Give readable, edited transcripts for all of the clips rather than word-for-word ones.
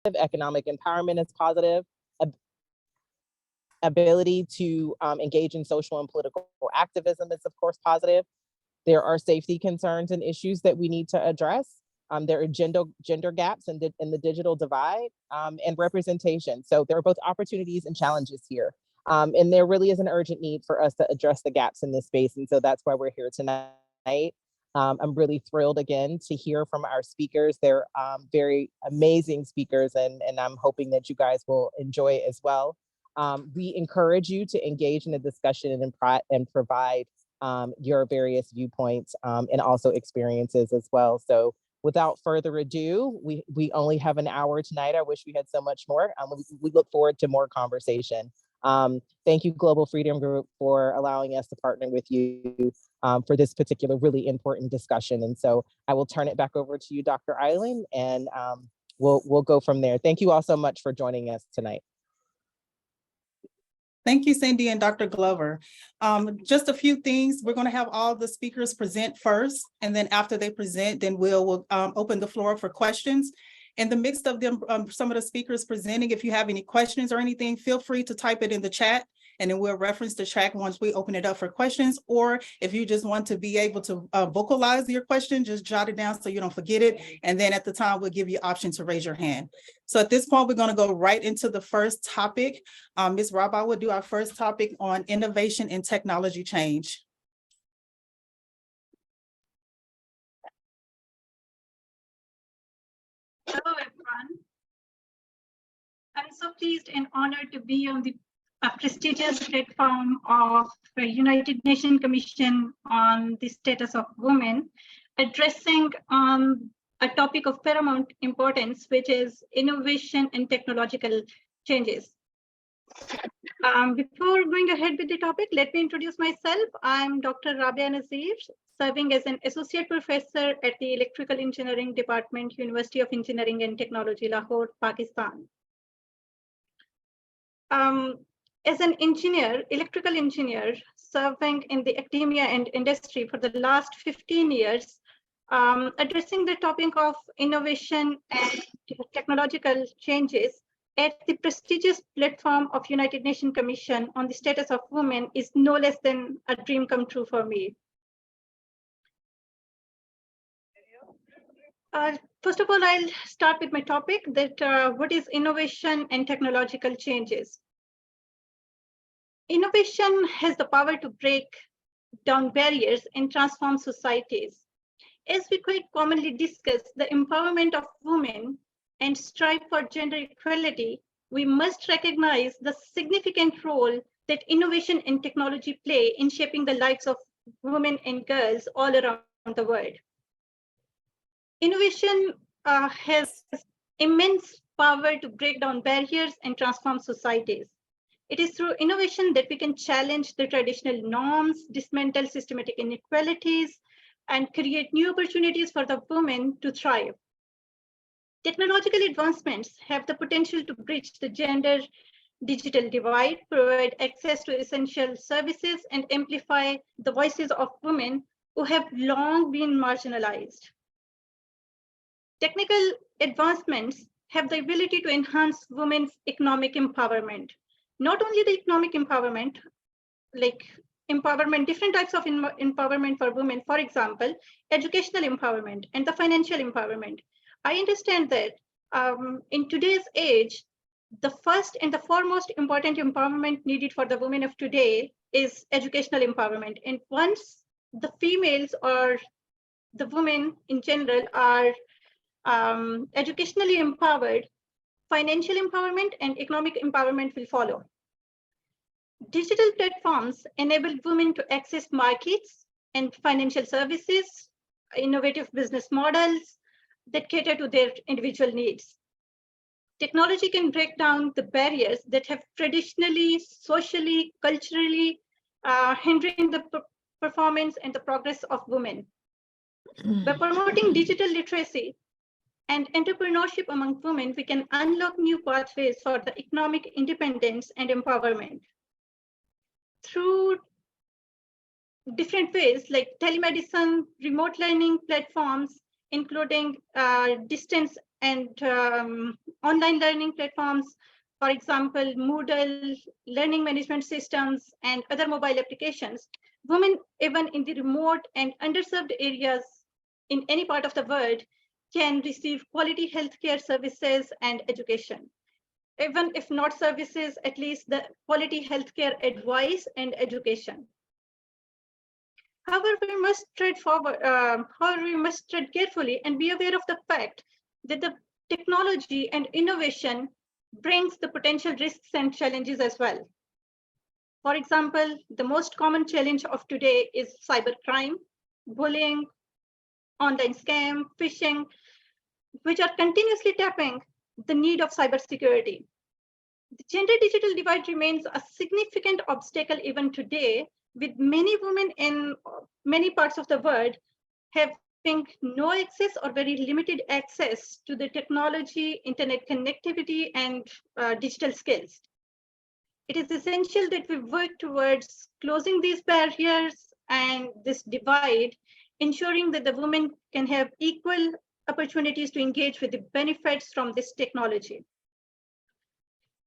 economic empowerment is positive, ability to engage in social and political activism is of course positive. There are safety concerns and issues that we need to address. There are gender gaps in the digital divide, and representation. So there are both opportunities and challenges here. And there really is an urgent need for us to address the gaps in this space. And so that's why we're here tonight. I'm really thrilled again to hear from our speakers. They're very amazing speakers, and I'm hoping that you guys will enjoy it as well. We encourage you to engage in the discussion and provide your various viewpoints and also experiences as well. So without further ado, we only have an hour tonight. I wish we had so much more. We look forward to more conversation. Thank you, Global Freedom Group, for allowing us to partner with you for this particular really important discussion. And so I will turn it back over to you, Dr. Eileen, and we'll go from there. Thank you all so much for joining us tonight. Thank you, Cindy and Dr. Glover. Just a few things. We're going to have all the speakers present first, and then after they present, then we'll open the floor for questions. In the midst of them, some of the speakers presenting, if you have any questions or anything, feel free to type it in the chat, and then we'll reference the chat once we open it up for questions. Or if you just want to be able to vocalize your question, just jot it down so you don't forget it. And then at the time, we'll give you option to raise your hand. So at this point, we're going to go right into the first topic. Ms. Rabah will do our first topic on innovation and technology change. Hello, everyone. I'm so pleased and honored to be on the prestigious platform of the United Nations Commission on the Status of Women, addressing a topic of paramount importance, which is innovation and technological changes. Before going ahead with the topic, let me introduce myself. I'm Dr. Rabia Nazir, serving as an associate professor at the Electrical Engineering Department, University of Engineering and Technology, Lahore, Pakistan. As an engineer, electrical engineer, serving in the academia and industry for the last 15 years, addressing the topic of innovation and technological changes at the prestigious platform of United Nations Commission on the Status of Women is no less than a dream come true for me. First of all, I'll start with my topic, that what is innovation and technological changes? Innovation has the power to break down barriers and transform societies. As we quite commonly discuss the empowerment of women and strive for gender equality, we must recognize the significant role that innovation and technology play in shaping the lives of women and girls all around the world. Innovation has immense power to break down barriers and transform societies. It is through innovation that we can challenge the traditional norms, dismantle systematic inequalities, and create new opportunities for the women to thrive. Technological advancements have the potential to bridge the gender digital divide, provide access to essential services, and amplify the voices of women who have long been marginalized. Technical advancements have the ability to enhance women's economic empowerment. Not only the economic empowerment, like empowerment, different types of empowerment for women, for example, educational empowerment and the financial empowerment. I understand that in today's age, the first and the foremost important empowerment needed for the women of today is educational empowerment. And once the females or the women in general are educationally empowered, financial empowerment and economic empowerment will follow. Digital platforms enable women to access markets and financial services, innovative business models that cater to their individual needs. Technology can break down the barriers that have traditionally, socially, culturally, hindering the performance and the progress of women. By promoting digital literacy and entrepreneurship among women, we can unlock new pathways for the economic independence and empowerment. Through different ways like telemedicine, remote learning platforms, including distance and online learning platforms, for example, Moodle, learning management systems, and other mobile applications, women, even in the remote and underserved areas in any part of the world, can receive quality healthcare services and education. Even if not services, at least the quality healthcare advice and education. However, we must tread carefully and be aware of the fact that the technology and innovation brings the potential risks and challenges as well. For example, the most common challenge of today is cybercrime, bullying, online scam, phishing, which are continuously tapping the need of cybersecurity. The gender digital divide remains a significant obstacle even today, with many women in many parts of the world having no access or very limited access to the technology, internet connectivity, and digital skills. It is essential that we work towards closing these barriers and this divide, ensuring that the women can have equal opportunities to engage with the benefits from this technology.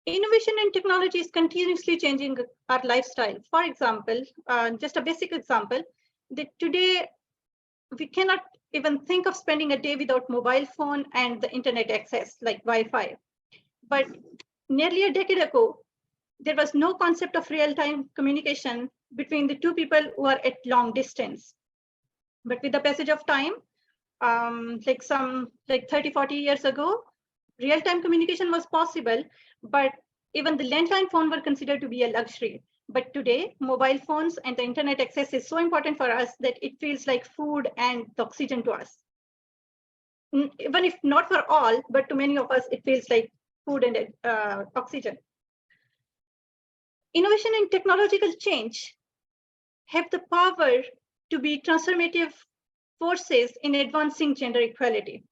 Innovation and technology is continuously changing our lifestyle. For example, just a basic example, that today we cannot even think of spending a day without mobile phone and the internet access like Wi-Fi. But nearly a decade ago, there was no concept of real-time communication between the two people who are at long distance. But with the passage of time, like 30, 40 years ago, real-time communication was possible, but even the landline phone were considered to be a luxury. But today, mobile phones and the internet access is so important for us that it feels like food and the oxygen to us. Even if not for all, but to many of us, it feels like food and oxygen. Innovation and technological change have the power to be transformative forces in advancing gender equality.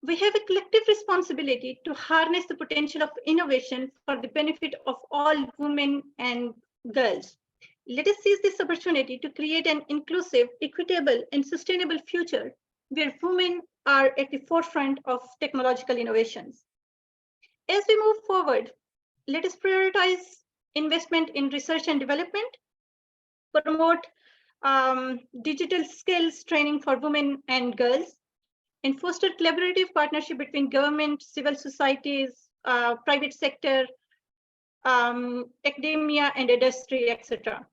We have a collective responsibility to harness the potential of innovation for the benefit of all women and girls. Let us seize this opportunity to create an inclusive, equitable, and sustainable future where women are at the forefront of technological innovations. As we move forward, let us prioritize investment in research and development, promote digital skills training for women and girls, and foster collaborative partnership between government, civil societies, private sector, academia, and industry, etc.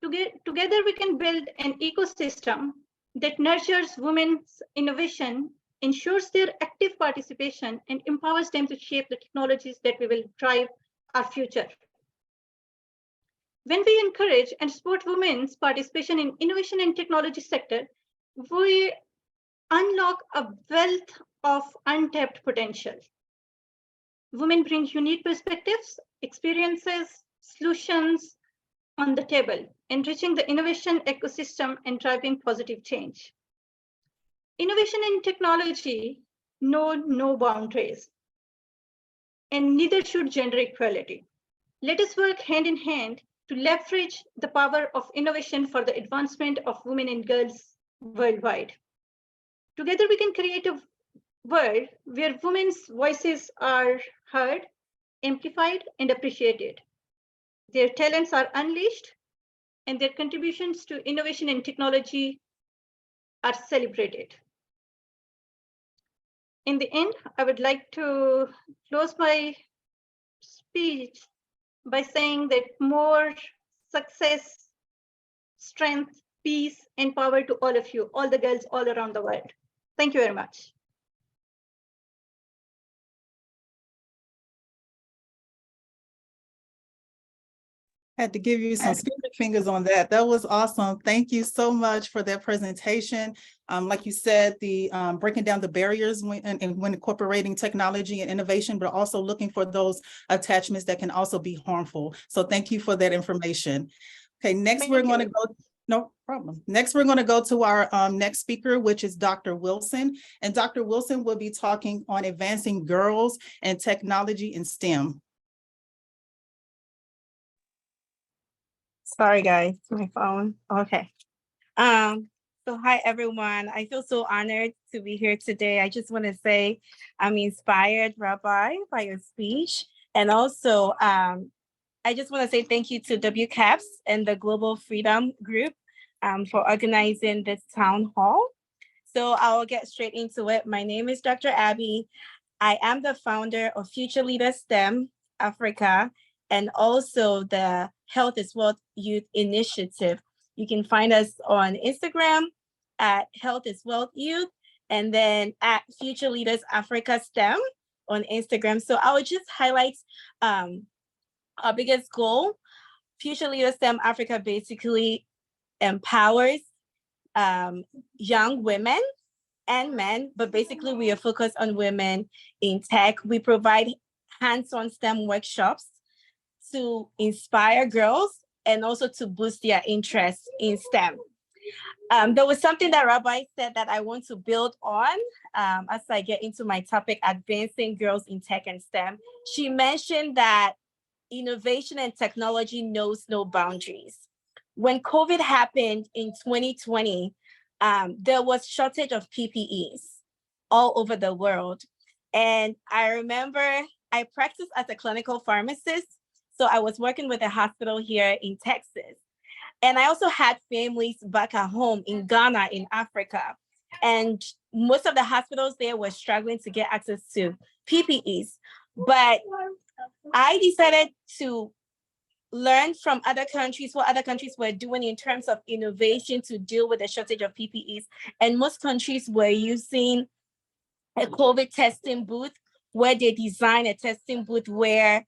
Together, we can build an ecosystem that nurtures women's innovation, ensures their active participation, and empowers them to shape the technologies that we will drive our future. When we encourage and support women's participation in innovation and technology sector, we unlock a wealth of untapped potential. Women bring unique perspectives, experiences, solutions on the table, enriching the innovation ecosystem and driving positive change. Innovation and technology know no boundaries, and neither should gender equality. Let us work hand in hand to leverage the power of innovation for the advancement of women and girls worldwide. Together, we can create a world where women's voices are heard, amplified, and appreciated. Their talents are unleashed, and their contributions to innovation and technology are celebrated. In the end, I would like to close my speech by saying that more success, strength, peace, and power to all of you, all the girls all around the world. Thank you very much. Had to give you some spirit fingers on that. That was awesome. Thank you so much for that presentation. Like you said, the breaking down the barriers when incorporating technology and innovation, but also looking for those attachments that can also be harmful. So thank you for that information. Okay, next we're going to go. No problem. Next, we're going to go to our next speaker, which is Dr. Wilson. And Dr. Wilson will be talking on advancing girls and technology in STEM. Sorry, guys, my phone. Okay. So hi, everyone. I feel so honored to be here today. I just want to say I'm inspired, Rabbi, by your speech. And also, I just want to say thank you to WCAPS and the Global Freedom Group for organizing this town hall. So I'll get straight into it. My name is Dr. Abby. I am the founder of Future Leaders STEM Africa and also the Health is Wealth Youth Initiative. You can find us on Instagram at Health is Wealth Youth and then at Future Leaders Africa STEM on Instagram. So I would just highlight our biggest goal. Future Leaders STEM Africa basically empowers young women and men, but basically we are focused on women in tech. We provide hands-on STEM workshops to inspire girls and also to boost their interest in STEM. There was something that Rabbi said that I want to build on as I get into my topic, advancing girls in tech and STEM. She mentioned that innovation and technology knows no boundaries. When COVID happened in 2020, there was shortage of PPEs all over the world. And I remember I practiced as a clinical pharmacist. So I was working with a hospital here in Texas. And I also had families back at home in Ghana, in Africa. And most of the hospitals there were struggling to get access to PPEs. But I decided to learn from other countries, what other countries were doing in terms of innovation to deal with the shortage of PPEs. And most countries were using a COVID testing booth where they designed a testing booth where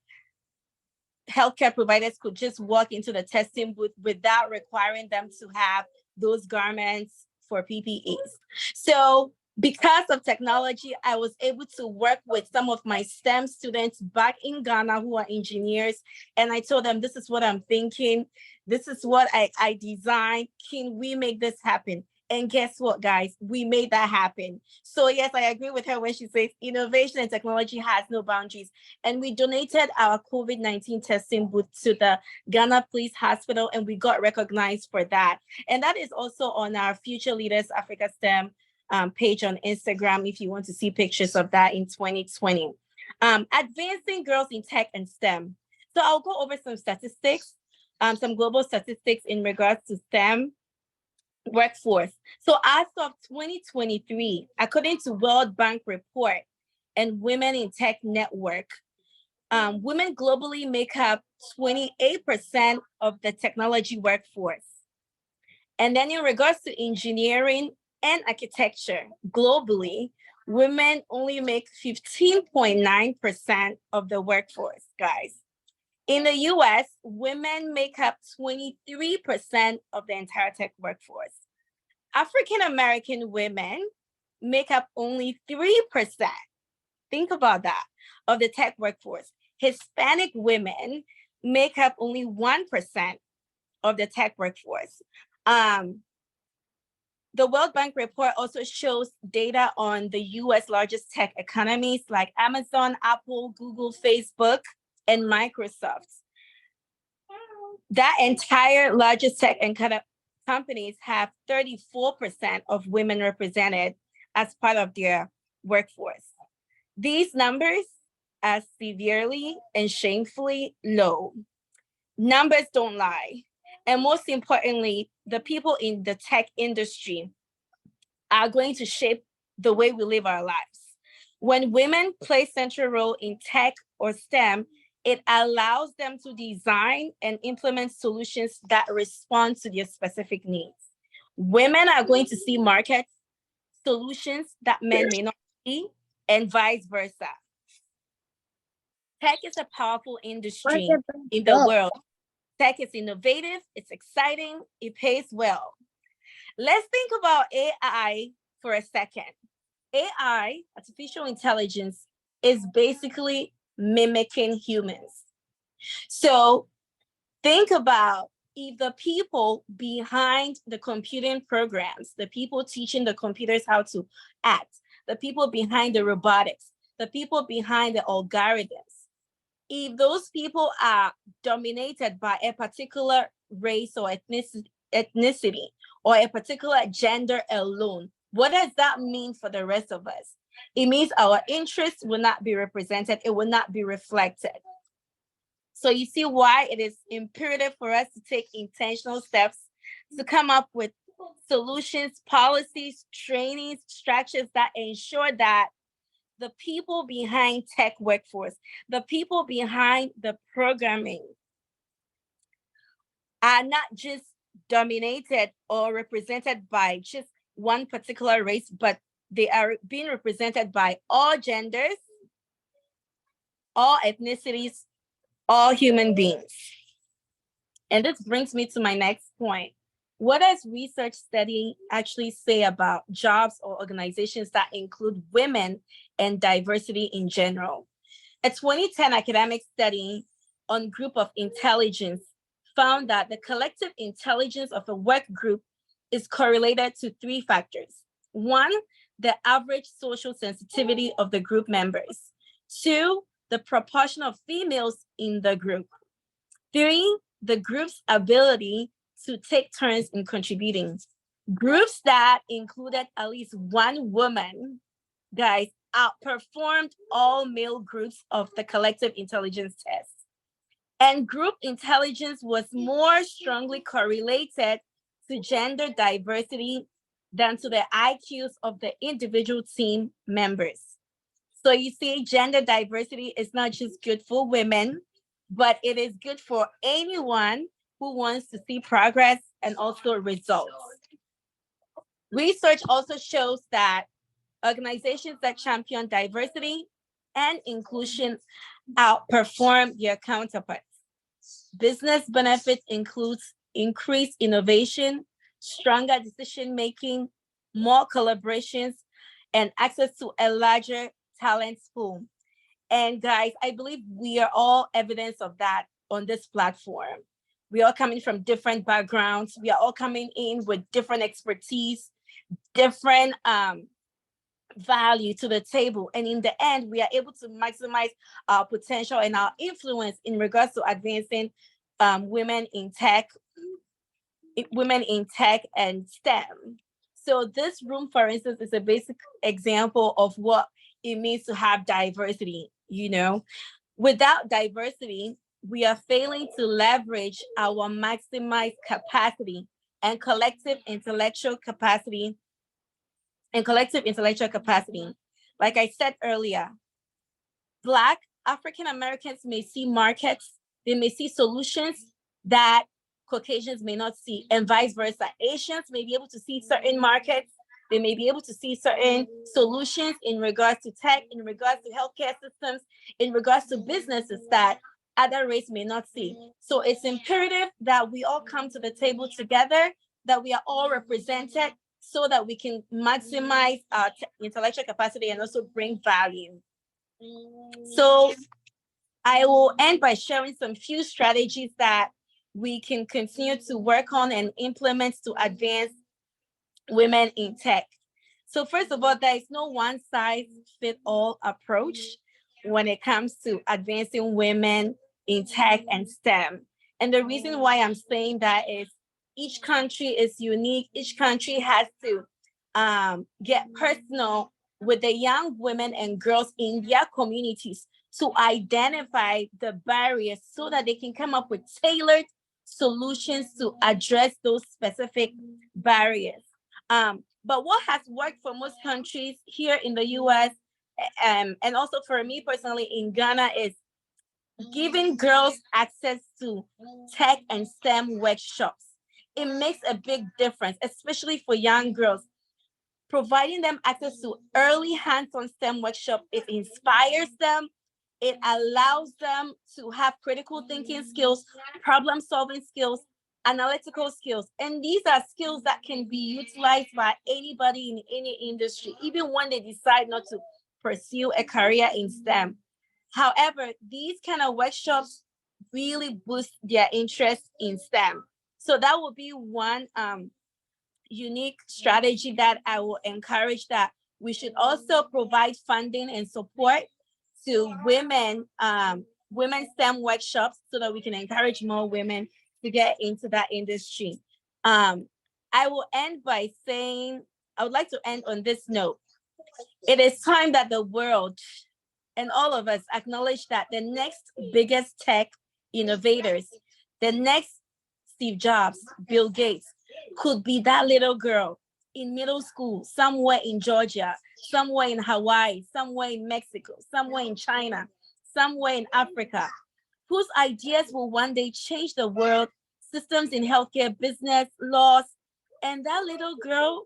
healthcare providers could just walk into the testing booth without requiring them to have those garments for PPEs. So because of technology, I was able to work with some of my STEM students back in Ghana who are engineers. And I told them, this is what I'm thinking. This is what I designed. Can we make this happen? And guess what, guys? We made that happen. So yes, I agree with her when she says innovation and technology has no boundaries. And we donated our COVID-19 testing booth to the Ghana Police Hospital, and we got recognized for that. And that is also on our Future Leaders Africa STEM page on Instagram if you want to see pictures of that in 2020. Advancing girls in tech and STEM. So I'll go over some statistics, some global statistics in regards to STEM workforce. So as of 2023, according to World Bank report and Women in Tech Network, women globally make up 28% of the technology workforce. And then in regards to engineering and architecture, globally, women only make 15.9% of the workforce, guys. In the US, women make up 23% of the entire tech workforce. African-American women make up only 3%. Think about that, of the tech workforce. Hispanic women make up only 1% of the tech workforce. The World Bank report also shows data on the US largest tech economies like Amazon, Apple, Google, Facebook, and Microsoft. That entire largest tech and companies have 34% of women represented as part of their workforce. These numbers are severely and shamefully low. Numbers don't lie. And most importantly, the people in the tech industry are going to shape the way we live our lives. When women play central role in tech or STEM, it allows them to design and implement solutions that respond to their specific needs. Women are going to see market solutions that men may not see, and vice versa. Tech is a powerful industry in the world. Tech is innovative, it's exciting, it pays well. Let's think about AI for a second. AI, artificial intelligence, is basically mimicking humans. So think about if the people behind the computing programs, the people teaching the computers how to act, the people behind the robotics, the people behind the algorithms, if those people are dominated by a particular race or ethnicity, or a particular gender alone. What does that mean for the rest of us? It means our interests will not be represented. It will not be reflected. So you see why it is imperative for us to take intentional steps to come up with solutions, policies, trainings, structures that ensure that the people behind tech workforce, the people behind the programming are not just dominated or represented by just one particular race, but they are being represented by all genders, all ethnicities, all human beings. And this brings me to my next point. What does research study actually say about jobs or organizations that include women and diversity in general? A 2010 academic study on group of intelligence found that the collective intelligence of a work group is correlated to 3 factors. 1, the average social sensitivity of the group members. 2, the proportion of females in the group. 3, the group's ability to take turns in contributing. Groups that included at least one woman, guys, outperformed all male groups of the collective intelligence test. And group intelligence was more strongly correlated to gender diversity than to the IQs of the individual team members. So you see, gender diversity is not just good for women, but it is good for anyone who wants to see progress and also results. Research also shows that organizations that champion diversity and inclusion outperform their counterparts. Business benefits includes increased innovation, stronger decision-making, more collaborations, and access to a larger talent pool. And guys, I believe we are all evidence of that on this platform. We are coming from different backgrounds. We are all coming in with different expertise, different value to the table. And in the end, we are able to maximize our potential and our influence in regards to advancing women in tech and STEM. So this room, for instance, is a basic example of what it means to have diversity. You know, without diversity, we are failing to leverage our maximized capacity and collective intellectual capacity. Like I said earlier, Black African Americans may see markets, they may see solutions that Caucasians may not see, and vice versa. Asians may be able to see certain markets, they may be able to see certain solutions in regards to tech, in regards to healthcare systems, in regards to businesses that other race may not see. So it's imperative that we all come to the table together, that we are all represented so that we can maximize our intellectual capacity and also bring value. So I will end by sharing some few strategies that we can continue to work on and implement to advance women in tech. So first of all, there is no one size fit all approach when it comes to advancing women in tech and STEM. And the reason why I'm saying that is each country is unique. Each country has to get personal with the young women and girls in their communities to identify the barriers so that they can come up with tailored solutions to address those specific barriers. But what has worked for most countries here in the US, and also for me personally in Ghana, is giving girls access to tech and STEM workshops. It makes a big difference, especially for young girls. Providing them access to early hands-on STEM workshop, it inspires them. It allows them to have critical thinking skills, problem-solving skills, analytical skills. And these are skills that can be utilized by anybody in any industry, even when they decide not to pursue a career in STEM. However, these kind of workshops really boost their interest in STEM. So that would be one unique strategy that I will encourage, that we should also provide funding and support to women STEM workshops so that we can encourage more women to get into that industry. I will end by saying, I would like to end on this note. It is time that the world and all of us acknowledge that the next biggest tech innovators, the next Steve Jobs, Bill Gates, could be that little girl in middle school, somewhere in Georgia, somewhere in Hawaii, somewhere in Mexico, somewhere in China, somewhere in Africa, whose ideas will one day change the world, systems in healthcare, business, laws. And that little girl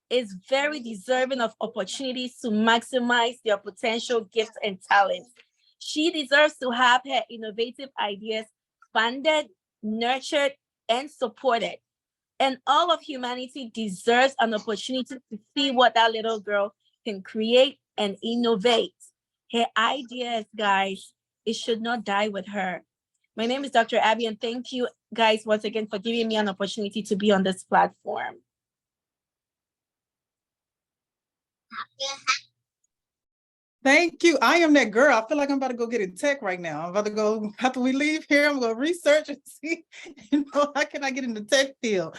is very deserving of opportunities to maximize their potential gifts and talents. She deserves to have her innovative ideas funded, nurtured, and supported. And all of humanity deserves an opportunity to see what that little girl can create and innovate. Her ideas, guys, it should not die with her. My name is Dr. Abby, and thank you guys once again for giving me an opportunity to be on this platform. Thank you. I am that girl. I feel like I'm about to go get in tech right now. I'm about to go, after we leave here, I'm going to research and see, how can I get in the tech field?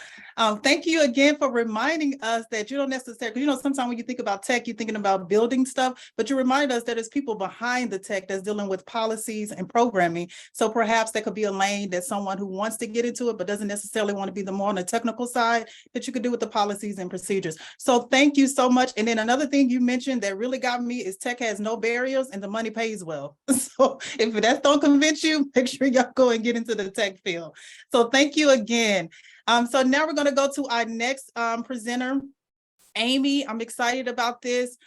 Thank you again for reminding us that you don't necessarily, sometimes when you think about tech, you're thinking about building stuff, but you remind us that there's people behind the tech that's dealing with policies and programming. So perhaps there could be a lane that someone who wants to get into it, but doesn't necessarily want to be the more on the technical side, that you could do with the policies and procedures. So thank you so much. And then another thing you mentioned that really got me is tech has no barriers and the money pays well. So if that don't convince you, make sure y'all go and get into the tech field. So thank you again. So now we're going to go to our next presenter, Amy. I'm excited about this.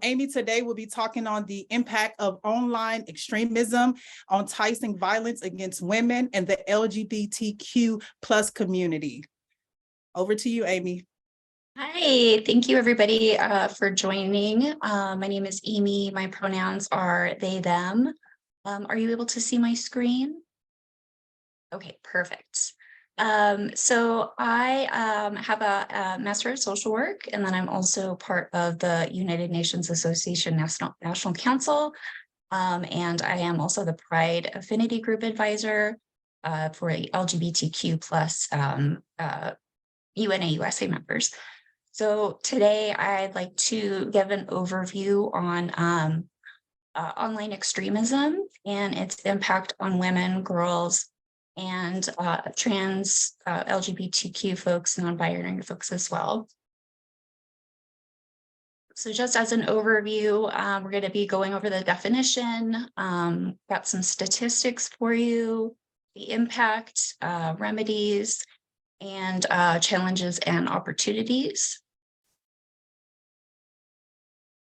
Amy today will be talking on the impact of online extremism on enticing violence against women and the LGBTQ plus community. Over to you, Amy. Hi, thank you everybody for joining. My name is Amy. My pronouns are they, them. Are you able to see my screen? Okay, perfect. So I have a Master of Social Work, and then I'm also part of the United Nations Association National Council. And I am also the Pride Affinity Group Advisor for LGBTQ plus UNA USA members. So today I'd like to give an overview on online extremism and its impact on women, girls, and trans LGBTQ folks, non-binary folks as well. So just as an overview, we're going to be going over the definition, got some statistics for you, the impact, remedies, and challenges and opportunities.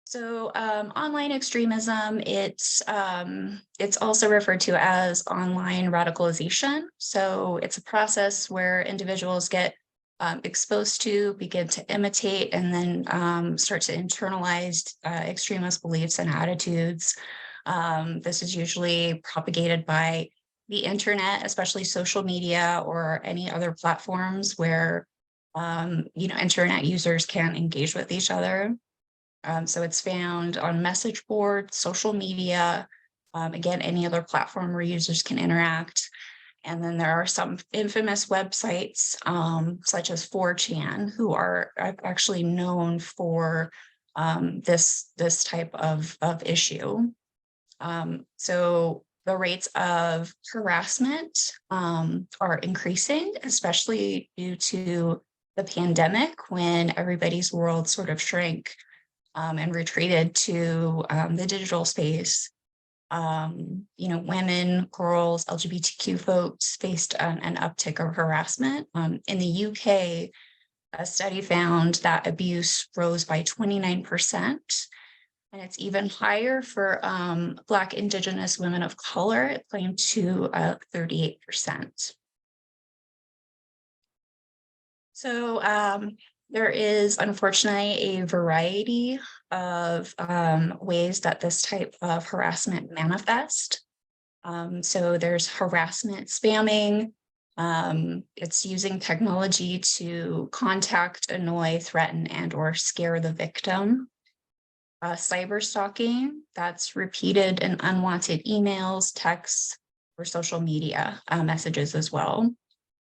So online extremism, it's also referred to as online radicalization. So it's a process where individuals get exposed to, begin to imitate, and then start to internalize extremist beliefs and attitudes. This is usually propagated by the internet, especially social media or any other platforms where internet users can engage with each other. So it's found on message boards, social media, again, any other platform where users can interact. And then there are some infamous websites, such as 4chan, who are actually known for this type of issue. So the rates of harassment are increasing, especially due to the pandemic, when everybody's world sort of shrank and retreated to the digital space. Women, girls, LGBTQ folks faced an uptick of harassment. In the UK, a study found that abuse rose by 29%, and it's even higher for Black, Indigenous women of color. It climbed to 38%. So there is unfortunately a variety of ways that this type of harassment manifests. So there's harassment spamming. It's using technology to contact, annoy, threaten, and/or scare the victim. Cyber stalking, that's repeated and unwanted emails, texts, or social media messages as well.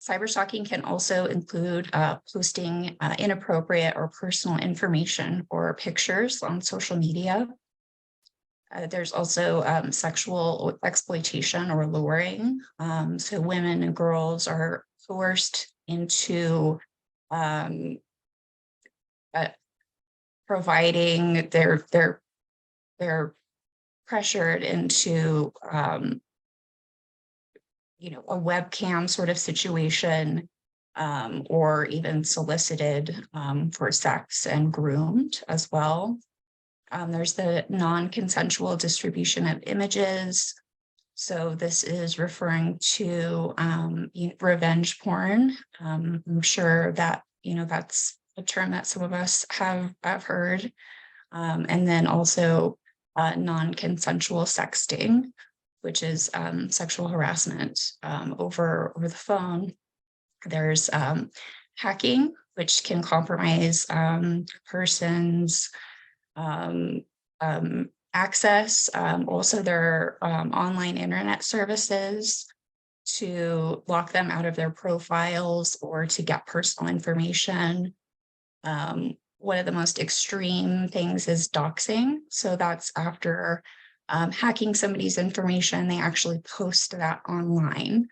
Cyberstalking can also include posting inappropriate or personal information or pictures on social media. There's also sexual exploitation or luring. So women and girls are coerced into providing they're pressured into a webcam sort of situation, or even solicited for sex and groomed as well. There's the non-consensual distribution of images. So this is referring to revenge porn. I'm sure that that's a term that some of us have heard. And then also non-consensual sexting, which is sexual harassment over the phone. There's hacking, which can compromise person's access. Also, their online internet services to lock them out of their profiles or to get personal information. One of the most extreme things is doxing. So that's after hacking somebody's information, they actually post that online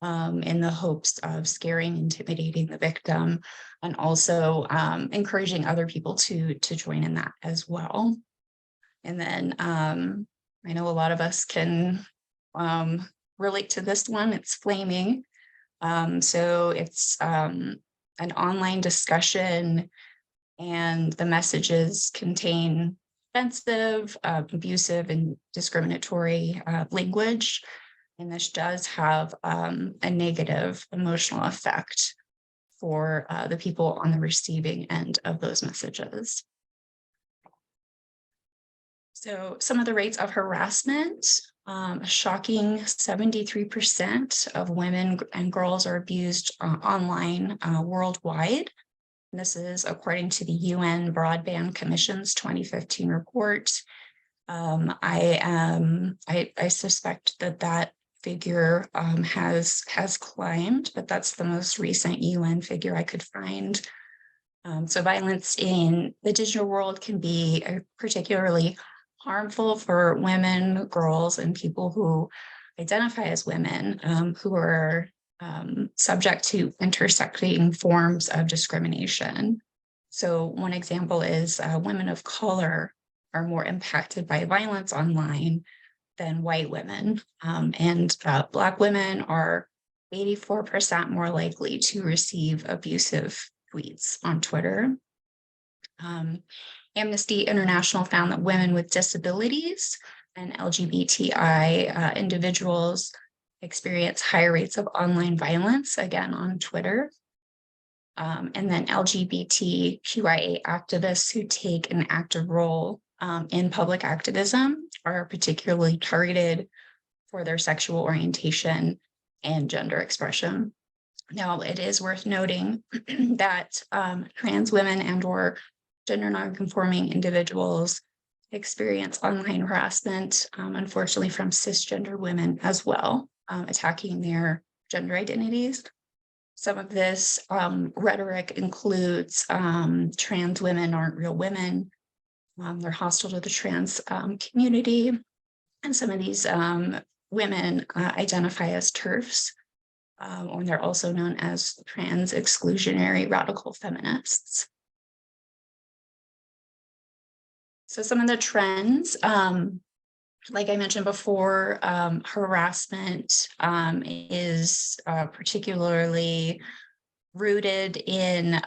in the hopes of scaring, intimidating the victim, and also encouraging other people to join in that as well. And then I know a lot of us can relate to this one. It's flaming. So it's an online discussion, and the messages contain offensive, abusive, and discriminatory language. And this does have a negative emotional effect for the people on the receiving end of those messages. So some of the rates of harassment, a shocking 73% of women and girls are abused online worldwide. And this is according to the UN Broadband Commission's 2015 report. I suspect that figure has climbed, but that's the most recent UN figure I could find. So violence in the digital world can be particularly harmful for women, girls, and people who identify as women, who are subject to intersecting forms of discrimination. So one example is women of color are more impacted by violence online than white women. And Black women are 84% more likely to receive abusive tweets on Twitter. Amnesty International found that women with disabilities and LGBTI individuals experience higher rates of online violence, again on Twitter. And then LGBTQIA activists who take an active role in public activism are particularly targeted for their sexual orientation and gender expression. Now, it is worth noting that trans women and/or gender nonconforming individuals experience online harassment, unfortunately, from cisgender women as well, attacking their gender identities. Some of this rhetoric includes trans women aren't real women. They're hostile to the trans community. And some of these women identify as TERFs, or they're also known as trans exclusionary radical feminists. So some of the trends, like I mentioned before, harassment is particularly rooted in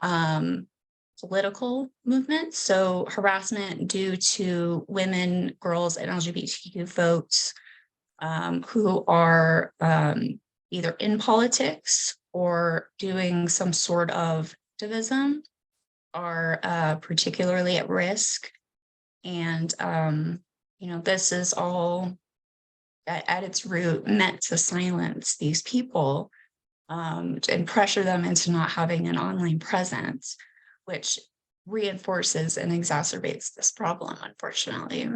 political movements. So harassment due to women, girls, and LGBTQ folks who are either in politics or doing some sort of activism are particularly at risk. And, this is all at its root meant to silence these people and pressure them into not having an online presence, which reinforces and exacerbates this problem, unfortunately.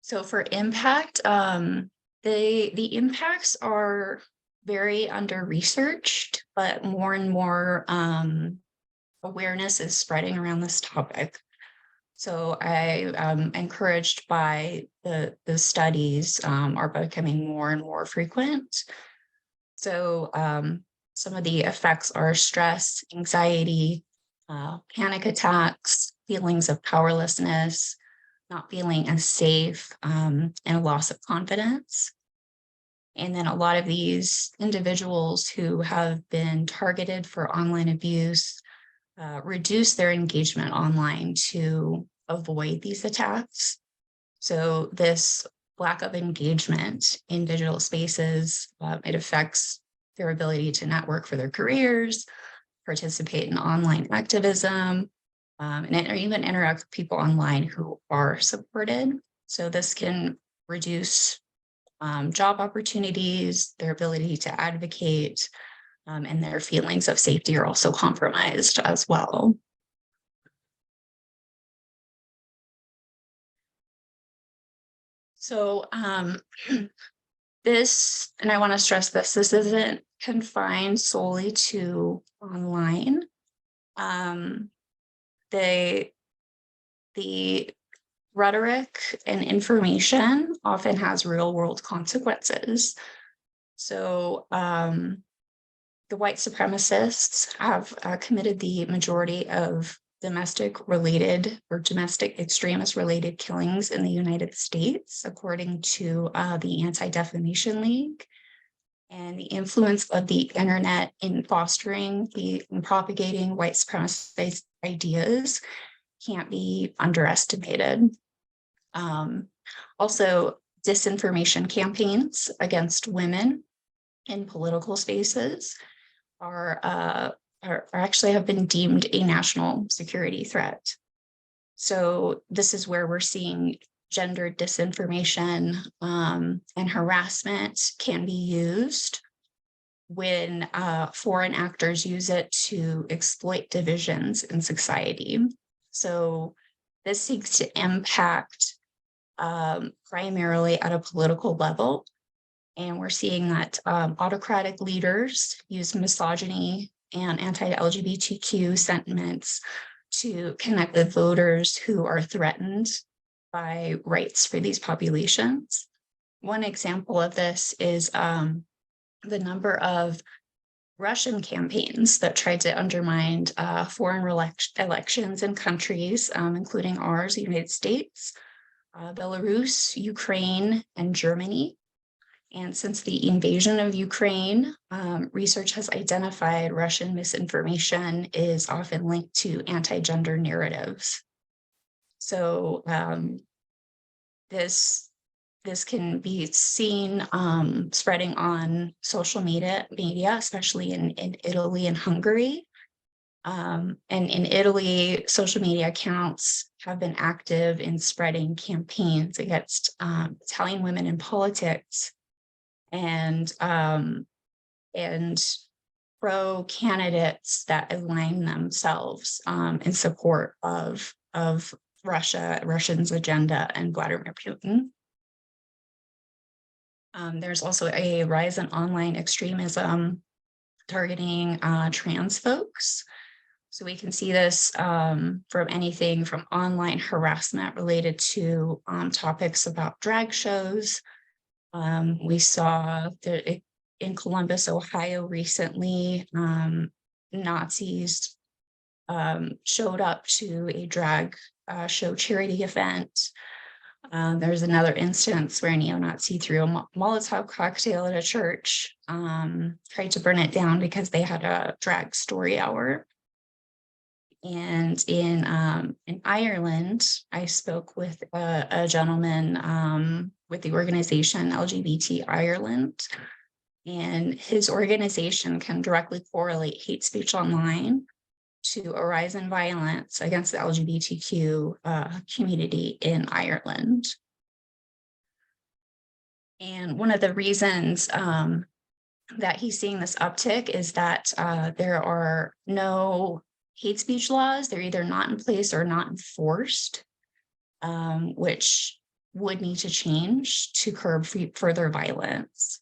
So for impact, the impacts are very under-researched, but more and more awareness is spreading around this topic. So I am encouraged by the studies are becoming more and more frequent. So some of the effects are stress, anxiety, panic attacks, feelings of powerlessness, not feeling as safe, and a loss of confidence. And then a lot of these individuals who have been targeted for online abuse reduce their engagement online to avoid these attacks. So this lack of engagement in digital spaces, it affects their ability to network for their careers, participate in online activism, and even interact with people online who are supported. So this can reduce job opportunities, their ability to advocate, and their feelings of safety are also compromised as well. So this, and I want to stress this, this isn't confined solely to online. The rhetoric and information often has real world consequences. So the white supremacists have committed the majority of domestic extremist related killings in the United States, according to the Anti-Defamation League. And the influence of the internet in fostering and propagating white supremacist ideas can't be underestimated. Also, disinformation campaigns against women in political spaces are actually have been deemed a national security threat. So this is where we're seeing gender disinformation and harassment can be used when foreign actors use it to exploit divisions in society. So this seeks to impact primarily at a political level. And we're seeing that autocratic leaders use misogyny and anti-LGBTQ sentiments to connect with voters who are threatened by rights for these populations. One example of this is the number of Russian campaigns that tried to undermine foreign elections in countries, including ours, the United States, Belarus, Ukraine, and Germany. And since the invasion of Ukraine, research has identified Russian misinformation is often linked to anti-gender narratives. So this can be seen spreading on social media, especially in Italy and Hungary. And in Italy, social media accounts have been active in spreading campaigns against Italian women in politics and pro candidates that align themselves in support of Russia's agenda and Vladimir Putin. There's also a rise in online extremism targeting trans folks. So we can see this from anything from online harassment related to topics about drag shows. We saw that in Columbus, Ohio recently, Nazis showed up to a drag show charity event. There's another instance where a neo-Nazi threw a Molotov cocktail at a church, tried to burn it down because they had a drag story hour. And in Ireland, I spoke with a gentleman with the organization LGBT Ireland, and his organization can directly correlate hate speech online to a rise in violence against the LGBTQ community in Ireland. And one of the reasons that he's seeing this uptick is that there are no hate speech laws. They're either not in place or not enforced, which would need to change to curb further violence.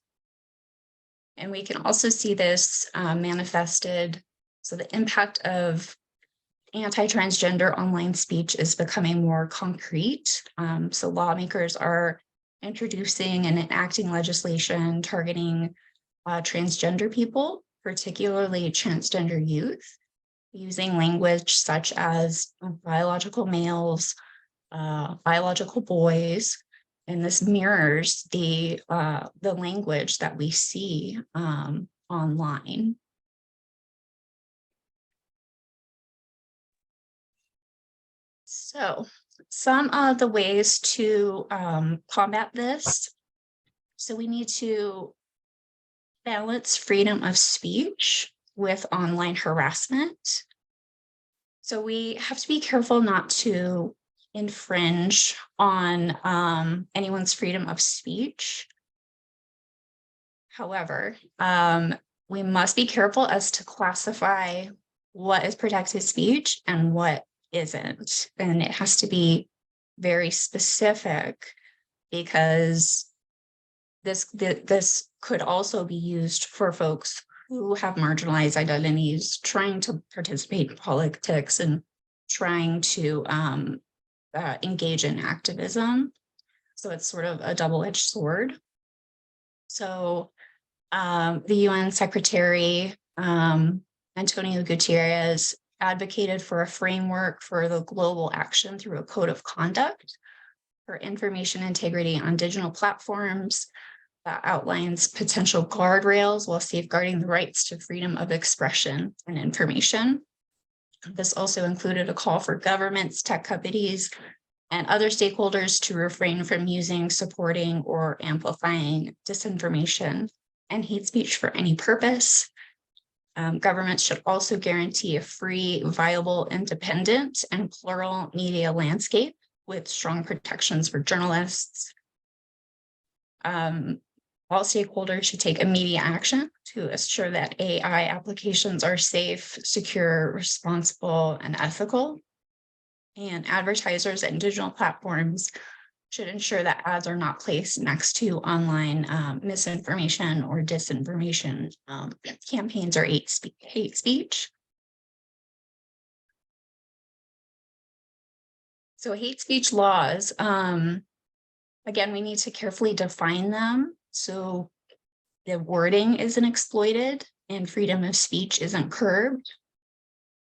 And we can also see this manifested. So the impact of anti-transgender online speech is becoming more concrete. So lawmakers are introducing and enacting legislation targeting transgender people, particularly transgender youth, using language such as biological males, biological boys, and this mirrors the language that we see online. So some of the ways to combat this. So we need to balance freedom of speech with online harassment. So we have to be careful not to infringe on anyone's freedom of speech. However, we must be careful as to classify what is protected speech and what isn't. And it has to be very specific, because this could also be used for folks who have marginalized identities trying to participate in politics and trying to engage in activism. So it's sort of a double-edged sword. So the UN Secretary Antonio Guterres advocated for a framework for the global action through a code of conduct for information integrity on digital platforms that outlines potential guardrails while safeguarding the rights to freedom of expression and information. This also included a call for governments, tech companies, and other stakeholders to refrain from using, supporting, or amplifying disinformation and hate speech for any purpose. Governments should also guarantee a free, viable, independent, and plural media landscape with strong protections for journalists. All stakeholders should take immediate action to ensure that AI applications are safe, secure, responsible, and ethical. And advertisers and digital platforms should ensure that ads are not placed next to online misinformation or disinformation campaigns or hate speech. So hate speech laws, again, we need to carefully define them so the wording isn't exploited and freedom of speech isn't curbed.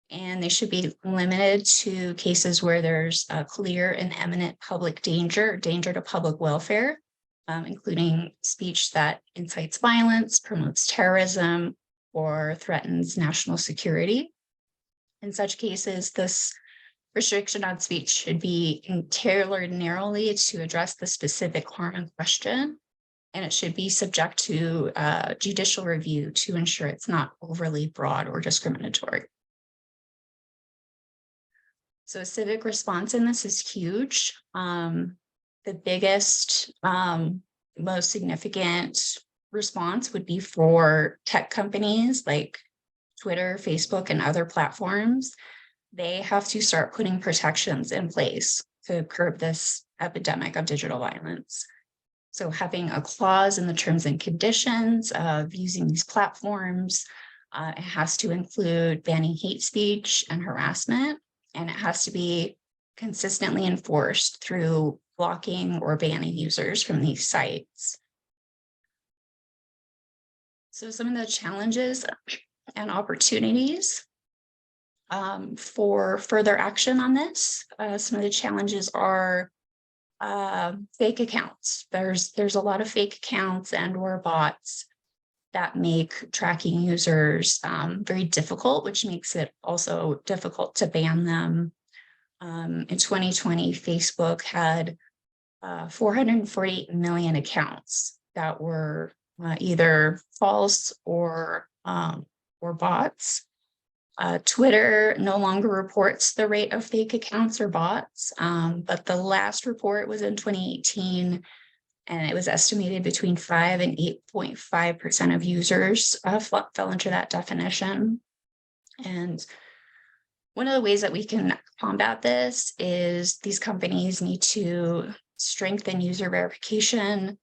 And they should be limited to cases where there's a clear and imminent public danger to public welfare, including speech that incites violence, promotes terrorism, or threatens national security. In such cases, this restriction on speech should be tailored narrowly to address the specific harm in question, and it should be subject to judicial review to ensure it's not overly broad or discriminatory. So civic response in this is huge. The biggest, most significant response would be for tech companies like Twitter, Facebook, and other platforms. They have to start putting protections in place to curb this epidemic of digital violence. So having a clause in the terms and conditions of using these platforms, it has to include banning hate speech and harassment, and it has to be consistently enforced through blocking or banning users from these sites. So some of the challenges and opportunities for further action on this, some of the challenges are fake accounts. There's a lot of fake accounts and or bots that make tracking users very difficult, which makes it also difficult to ban them. In 2020, Facebook had 448 million accounts that were either false or bots. Twitter no longer reports the rate of fake accounts or bots, but the last report was in 2018, and it was estimated between 5 and 8.5% of users fell into that definition. And one of the ways that we can combat this is these companies need to strengthen user verification,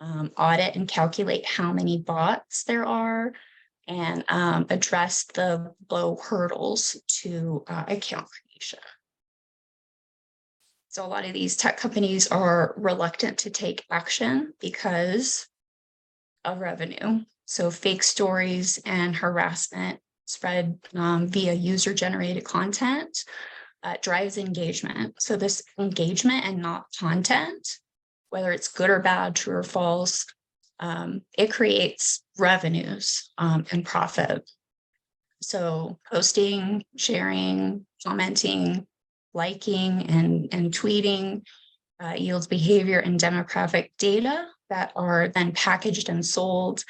audit and calculate how many bots there are, and address the low hurdles to account creation. So a lot of these tech companies are reluctant to take action because of revenue. So fake stories and harassment spread via user-generated content drives engagement. So this engagement and not content, whether it's good or bad, true or false, it creates revenues and profit. So posting, sharing, commenting, liking, and tweeting yields behavior and demographic data that are then packaged and sold,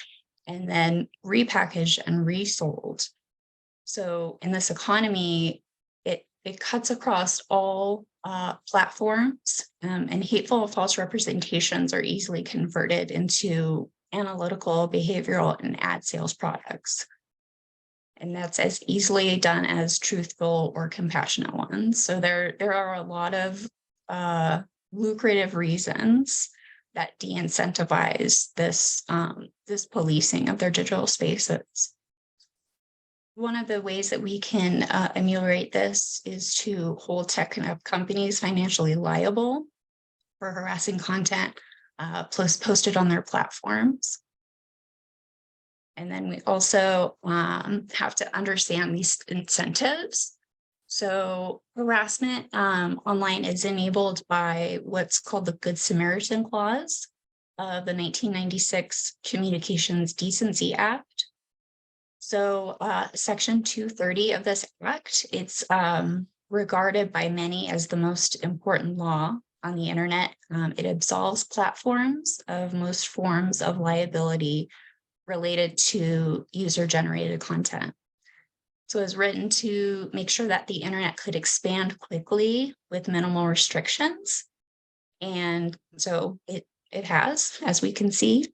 and then repackaged and resold. So in this economy, it cuts across all platforms, and hateful or false representations are easily converted into analytical, behavioral, and ad sales products. And that's as easily done as truthful or compassionate ones. So there are a lot of lucrative reasons that de-incentivize this policing of their digital spaces. One of the ways that we can ameliorate this is to hold tech companies financially liable for harassing content posted on their platforms. And then we also have to understand these incentives. So harassment online is enabled by what's called the Good Samaritan Clause of the 1996 Communications Decency Act. So Section 230 of this act, it's regarded by many as the most important law on the internet. It absolves platforms of most forms of liability related to user-generated content. So it's written to make sure that the internet could expand quickly with minimal restrictions. And so it has, as we can see.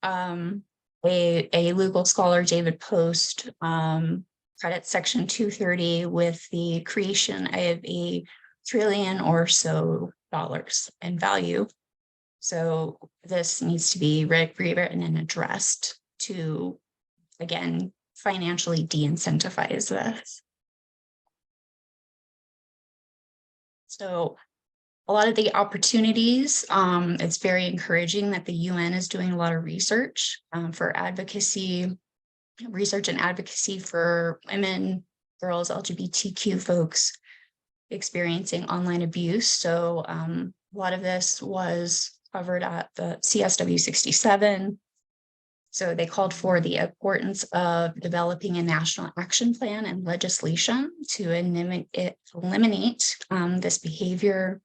A legal scholar, David Post, credits Section 230 with the creation of $1 trillion or so in value. So this needs to be rewritten and addressed to, again, financially de-incentivize this. So a lot of the opportunities, it's very encouraging that the UN is doing a lot of research for advocacy, research and advocacy for women, girls, LGBTQ folks experiencing online abuse. So a lot of this was covered at the CSW67. So they called for the importance of developing a national action plan and legislation to eliminate this behavior.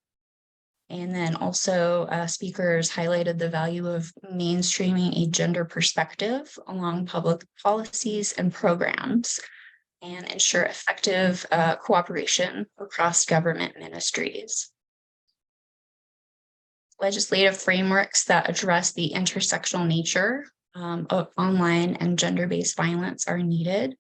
And then also speakers highlighted the value of mainstreaming a gender perspective along public policies and programs and ensure effective cooperation across government ministries. Legislative frameworks that address the intersectional nature of online and gender-based violence are needed.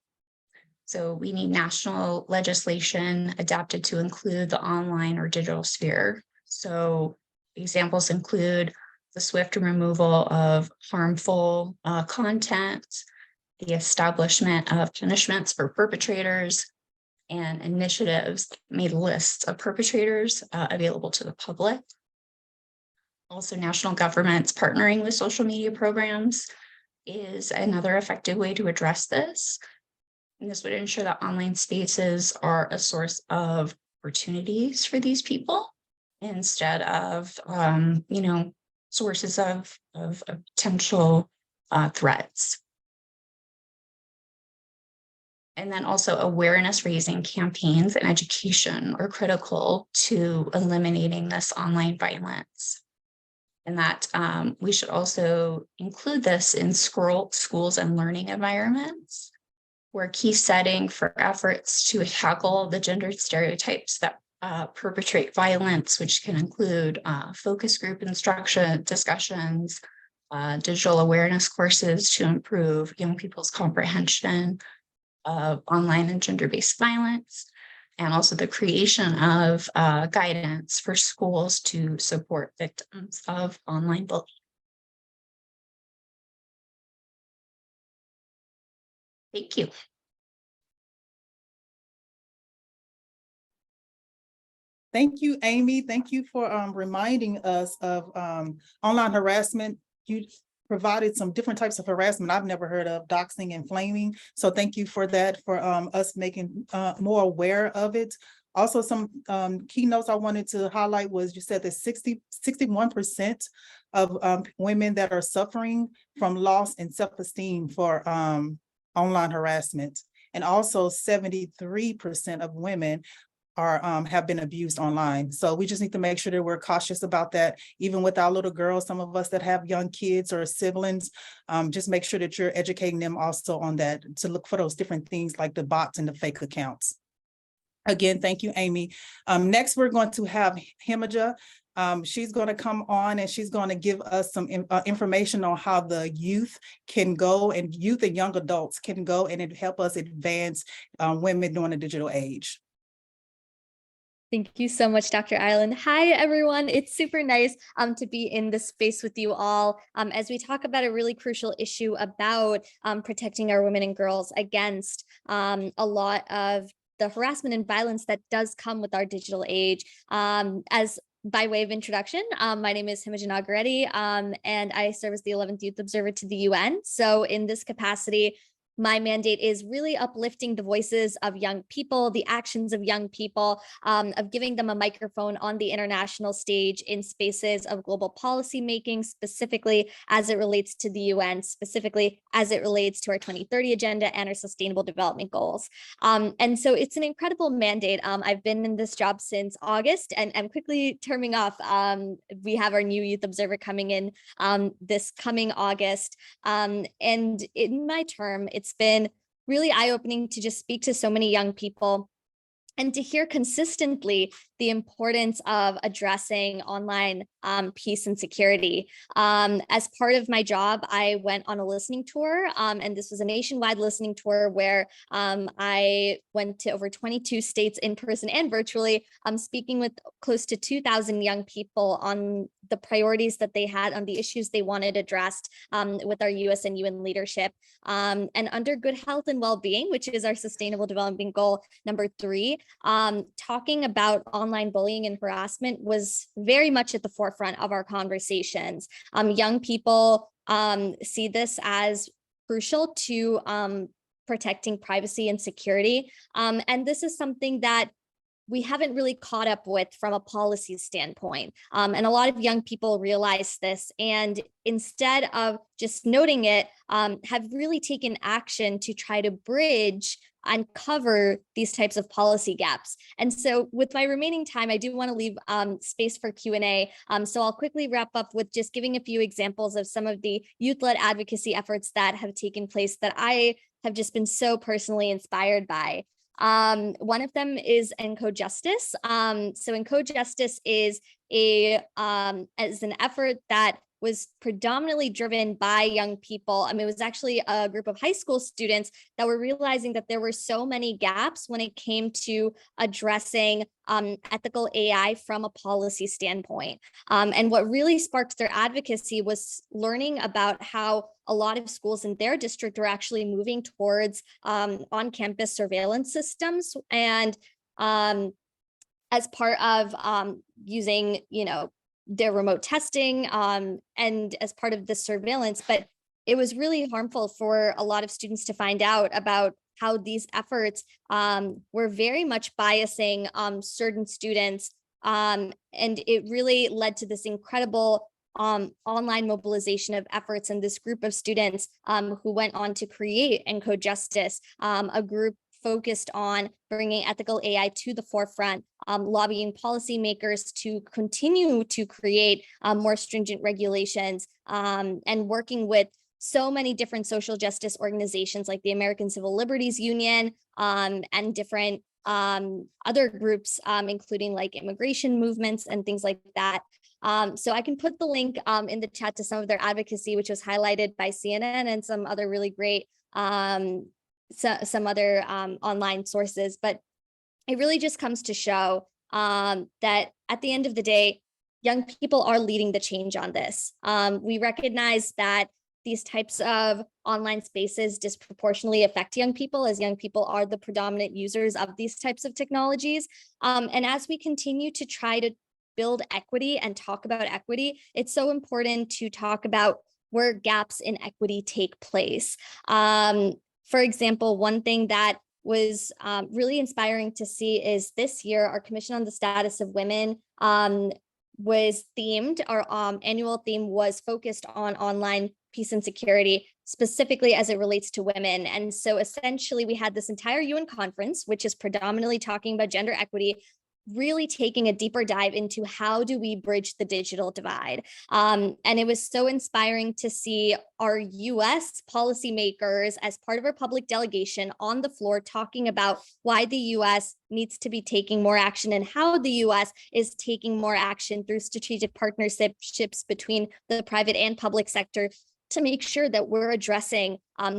So we need national legislation adapted to include the online or digital sphere. So examples include the swift removal of harmful content, the establishment of punishments for perpetrators, and initiatives made lists of perpetrators available to the public. Also, national governments partnering with social media programs is another effective way to address this. And this would ensure that online spaces are a source of opportunities for these people instead of, sources of potential threats. And then also awareness raising campaigns and education are critical to eliminating this online violence. And that we should also include this in schools and learning environments, where a key setting for efforts to tackle the gender stereotypes that perpetrate violence, which can include focus group instruction, discussions, digital awareness courses to improve young people's comprehension of online and gender-based violence. and also the creation of guidance for schools to support victims of online bullying. Thank you. Thank you, Amy. Thank you for reminding us of online harassment. You provided some different types of harassment I've never heard of, doxing and flaming. So thank you for that, for us making more aware of it. Also, some keynotes I wanted to highlight was you said that 61% of women that are suffering from loss in self-esteem for online harassment. And also 73% of women are have been abused online. So we just need to make sure that we're cautious about that. Even with our little girls, some of us that have young kids or siblings, just make sure that you're educating them also on that, to look for those different things like the bots and the fake accounts. Again, thank you, Amy. Next, we're going to have Himaja. She's going to come on and she's going to give us some information on how the youth can go, and youth and young adults can go and help us advance women during the digital age. Thank you so much, Dr. Island. Hi, everyone. It's super nice to be in this space with you all as we talk about a really crucial issue about protecting our women and girls against a lot of the harassment and violence that does come with our digital age. As by way of introduction, my name is Himaja Nagareddy, and I serve as the 11th Youth Observer to the UN. So in this capacity, my mandate is really uplifting the voices of young people, the actions of young people, of giving them a microphone on the international stage in spaces of global policy making, specifically as it relates to the UN, specifically as it relates to our 2030 agenda and our sustainable development goals. And so it's an incredible mandate. I've been in this job since August and I'm quickly terming off. We have our new Youth Observer coming in this coming August. And in my term, it's been really eye-opening to just speak to so many young people and to hear consistently the importance of addressing online peace and security. As part of my job, I went on a listening tour, and this was a nationwide listening tour where I went to over 22 states in person and virtually, speaking with close to 2,000 young people on the priorities that they had, on the issues they wanted addressed with our US and UN leadership. And under good health and well-being, which is our sustainable development goal number 3, talking about online bullying and harassment was very much at the forefront of our conversations. Young people see this as crucial to protecting privacy and security. And this is something that we haven't really caught up with from a policy standpoint. And a lot of young people realize this, and instead of just noting it, have really taken action to try to bridge and cover these types of policy gaps. And so with my remaining time, I do want to leave space for Q&A. So I'll quickly wrap up with just giving a few examples of some of the youth-led advocacy efforts that have taken place that I have just been so personally inspired by. One of them is Encode Justice. So Encode Justice is an effort that was predominantly driven by young people. I mean, it was actually a group of high school students that were realizing that there were so many gaps when it came to addressing ethical AI from a policy standpoint. And what really sparked their advocacy was learning about how a lot of schools in their district were actually moving towards on-campus surveillance systems. And as part of using, their remote testing and as part of the surveillance, but it was really harmful for a lot of students to find out about how these efforts were very much biasing certain students. And it really led to this incredible online mobilization of efforts, and this group of students who went on to create Encode Justice, a group focused on bringing ethical AI to the forefront, lobbying policymakers to continue to create more stringent regulations, and working with so many different social justice organizations like the American Civil Liberties Union and different other groups, including like immigration movements and things like that. So I can put the link in the chat to some of their advocacy, which was highlighted by CNN and some other really great some other online sources. But it really just comes to show that at the end of the day, young people are leading the change on this. We recognize that these types of online spaces disproportionately affect young people, as young people are the predominant users of these types of technologies. And as we continue to try to build equity and talk about equity, it's so important to talk about where gaps in equity take place. For example, one thing that was really inspiring to see is this year, our Commission on the Status of Women was themed, our annual theme was focused on online peace and security, specifically as it relates to women. And so essentially we had this entire UN conference, which is predominantly talking about gender equity, really taking a deeper dive into how do we bridge the digital divide. And it was so inspiring to see our US policymakers as part of our public delegation on the floor talking about why the US needs to be taking more action and how the US is taking more action through strategic partnerships between the private and public sector to make sure that we're addressing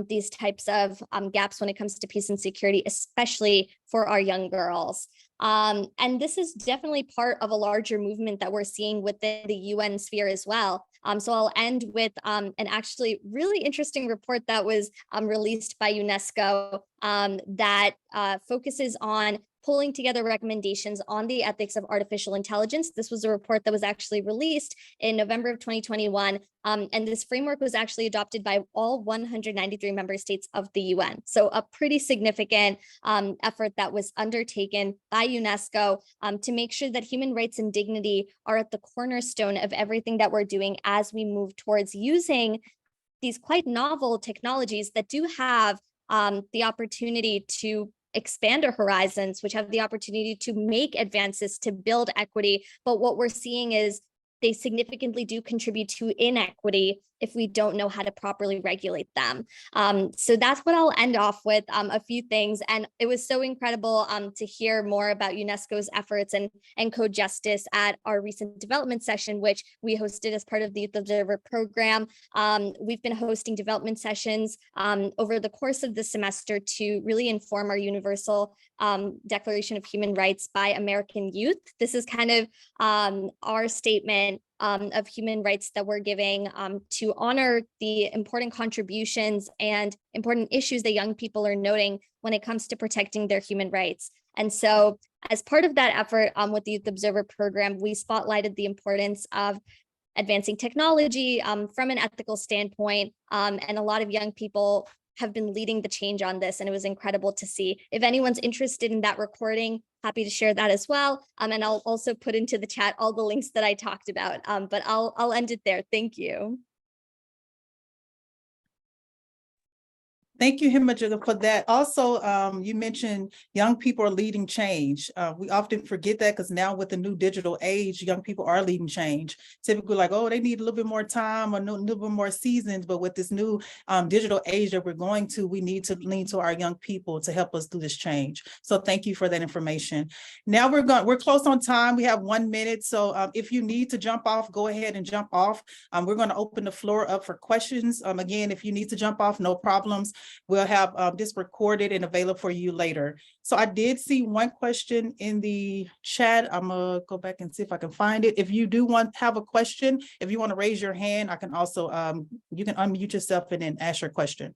these types of gaps when it comes to peace and security, especially for our young girls. And this is definitely part of a larger movement that we're seeing within the UN sphere as well. So I'll end with an actually really interesting report that was released by UNESCO that focuses on pulling together recommendations on the ethics of artificial intelligence. This was a report that was actually released in November of 2021. And this framework was actually adopted by all 193 member states of the UN. So a pretty significant effort that was undertaken by UNESCO to make sure that human rights and dignity are at the cornerstone of everything that we're doing as we move towards using these quite novel technologies that do have the opportunity to expand our horizons, which have the opportunity to make advances to build equity. But what we're seeing is they significantly do contribute to inequity if we don't know how to properly regulate them. So that's what I'll end off with, a few things. And it was so incredible to hear more about UNESCO's efforts and Code Justice at our recent development session, which we hosted as part of the Youth Observer program. We've been hosting development sessions over the course of the semester to really inform our universal Declaration of Human Rights by American youth. This is kind of our statement of human rights that we're giving to honor the important contributions and important issues that young people are noting when it comes to protecting their human rights. And so as part of that effort with the Youth Observer program, we spotlighted the importance of advancing technology from an ethical standpoint. And a lot of young people have been leading the change on this, and it was incredible to see. If anyone's interested in that recording, happy to share that as well. And I'll also put into the chat all the links that I talked about, but I'll end it there. Thank you. Thank you, Himajula, for that. Also, you mentioned young people are leading change. We often forget that because now with the new digital age, young people are leading change. Typically like, oh, they need a little bit more time or a little bit more seasons. But with this new digital age that we're going to, we need to lean to our young people to help us do this change. So thank you for that information. Now we're close on time. We have 1 minute. So if you need to jump off, go ahead and jump off. We're going to open the floor up for questions. Again, if you need to jump off, no problems. We'll have this recorded and available for you later. So I did see one question in the chat. I'm gonna go back and see if I can find it. If you do have a question, if you want to raise your hand, I can also, you can unmute yourself and then ask your question.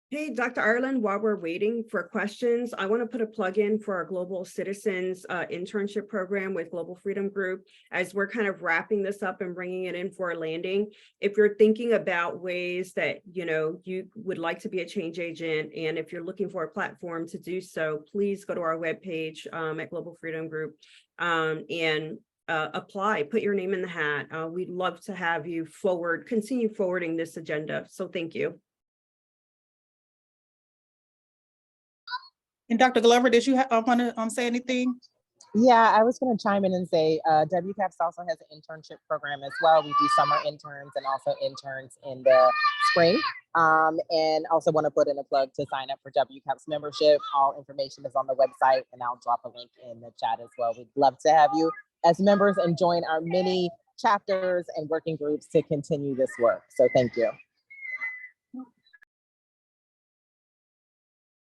Hey, Dr. Ireland, while we're waiting for questions, I want to put a plug in for our Global Citizens internship program with Global Freedom Group. As we're kind of wrapping this up and bringing it in for a landing, if you're thinking about ways that you would like to be a change agent, and if you're looking for a platform to do so, please go to our webpage at Global Freedom Group and apply, put your name in the hat. We'd love to have you continue forwarding this agenda. So thank you. And Dr. Glover, did you want to say anything? Yeah, I was going to chime in and say WCAPS also has an internship program as well. We do summer interns and also interns in the spring. And also want to put in a plug to sign up for WCAPS membership. All information is on the website, and I'll drop a link in the chat as well. We'd love to have you as members and join our many chapters and working groups to continue this work. So thank you.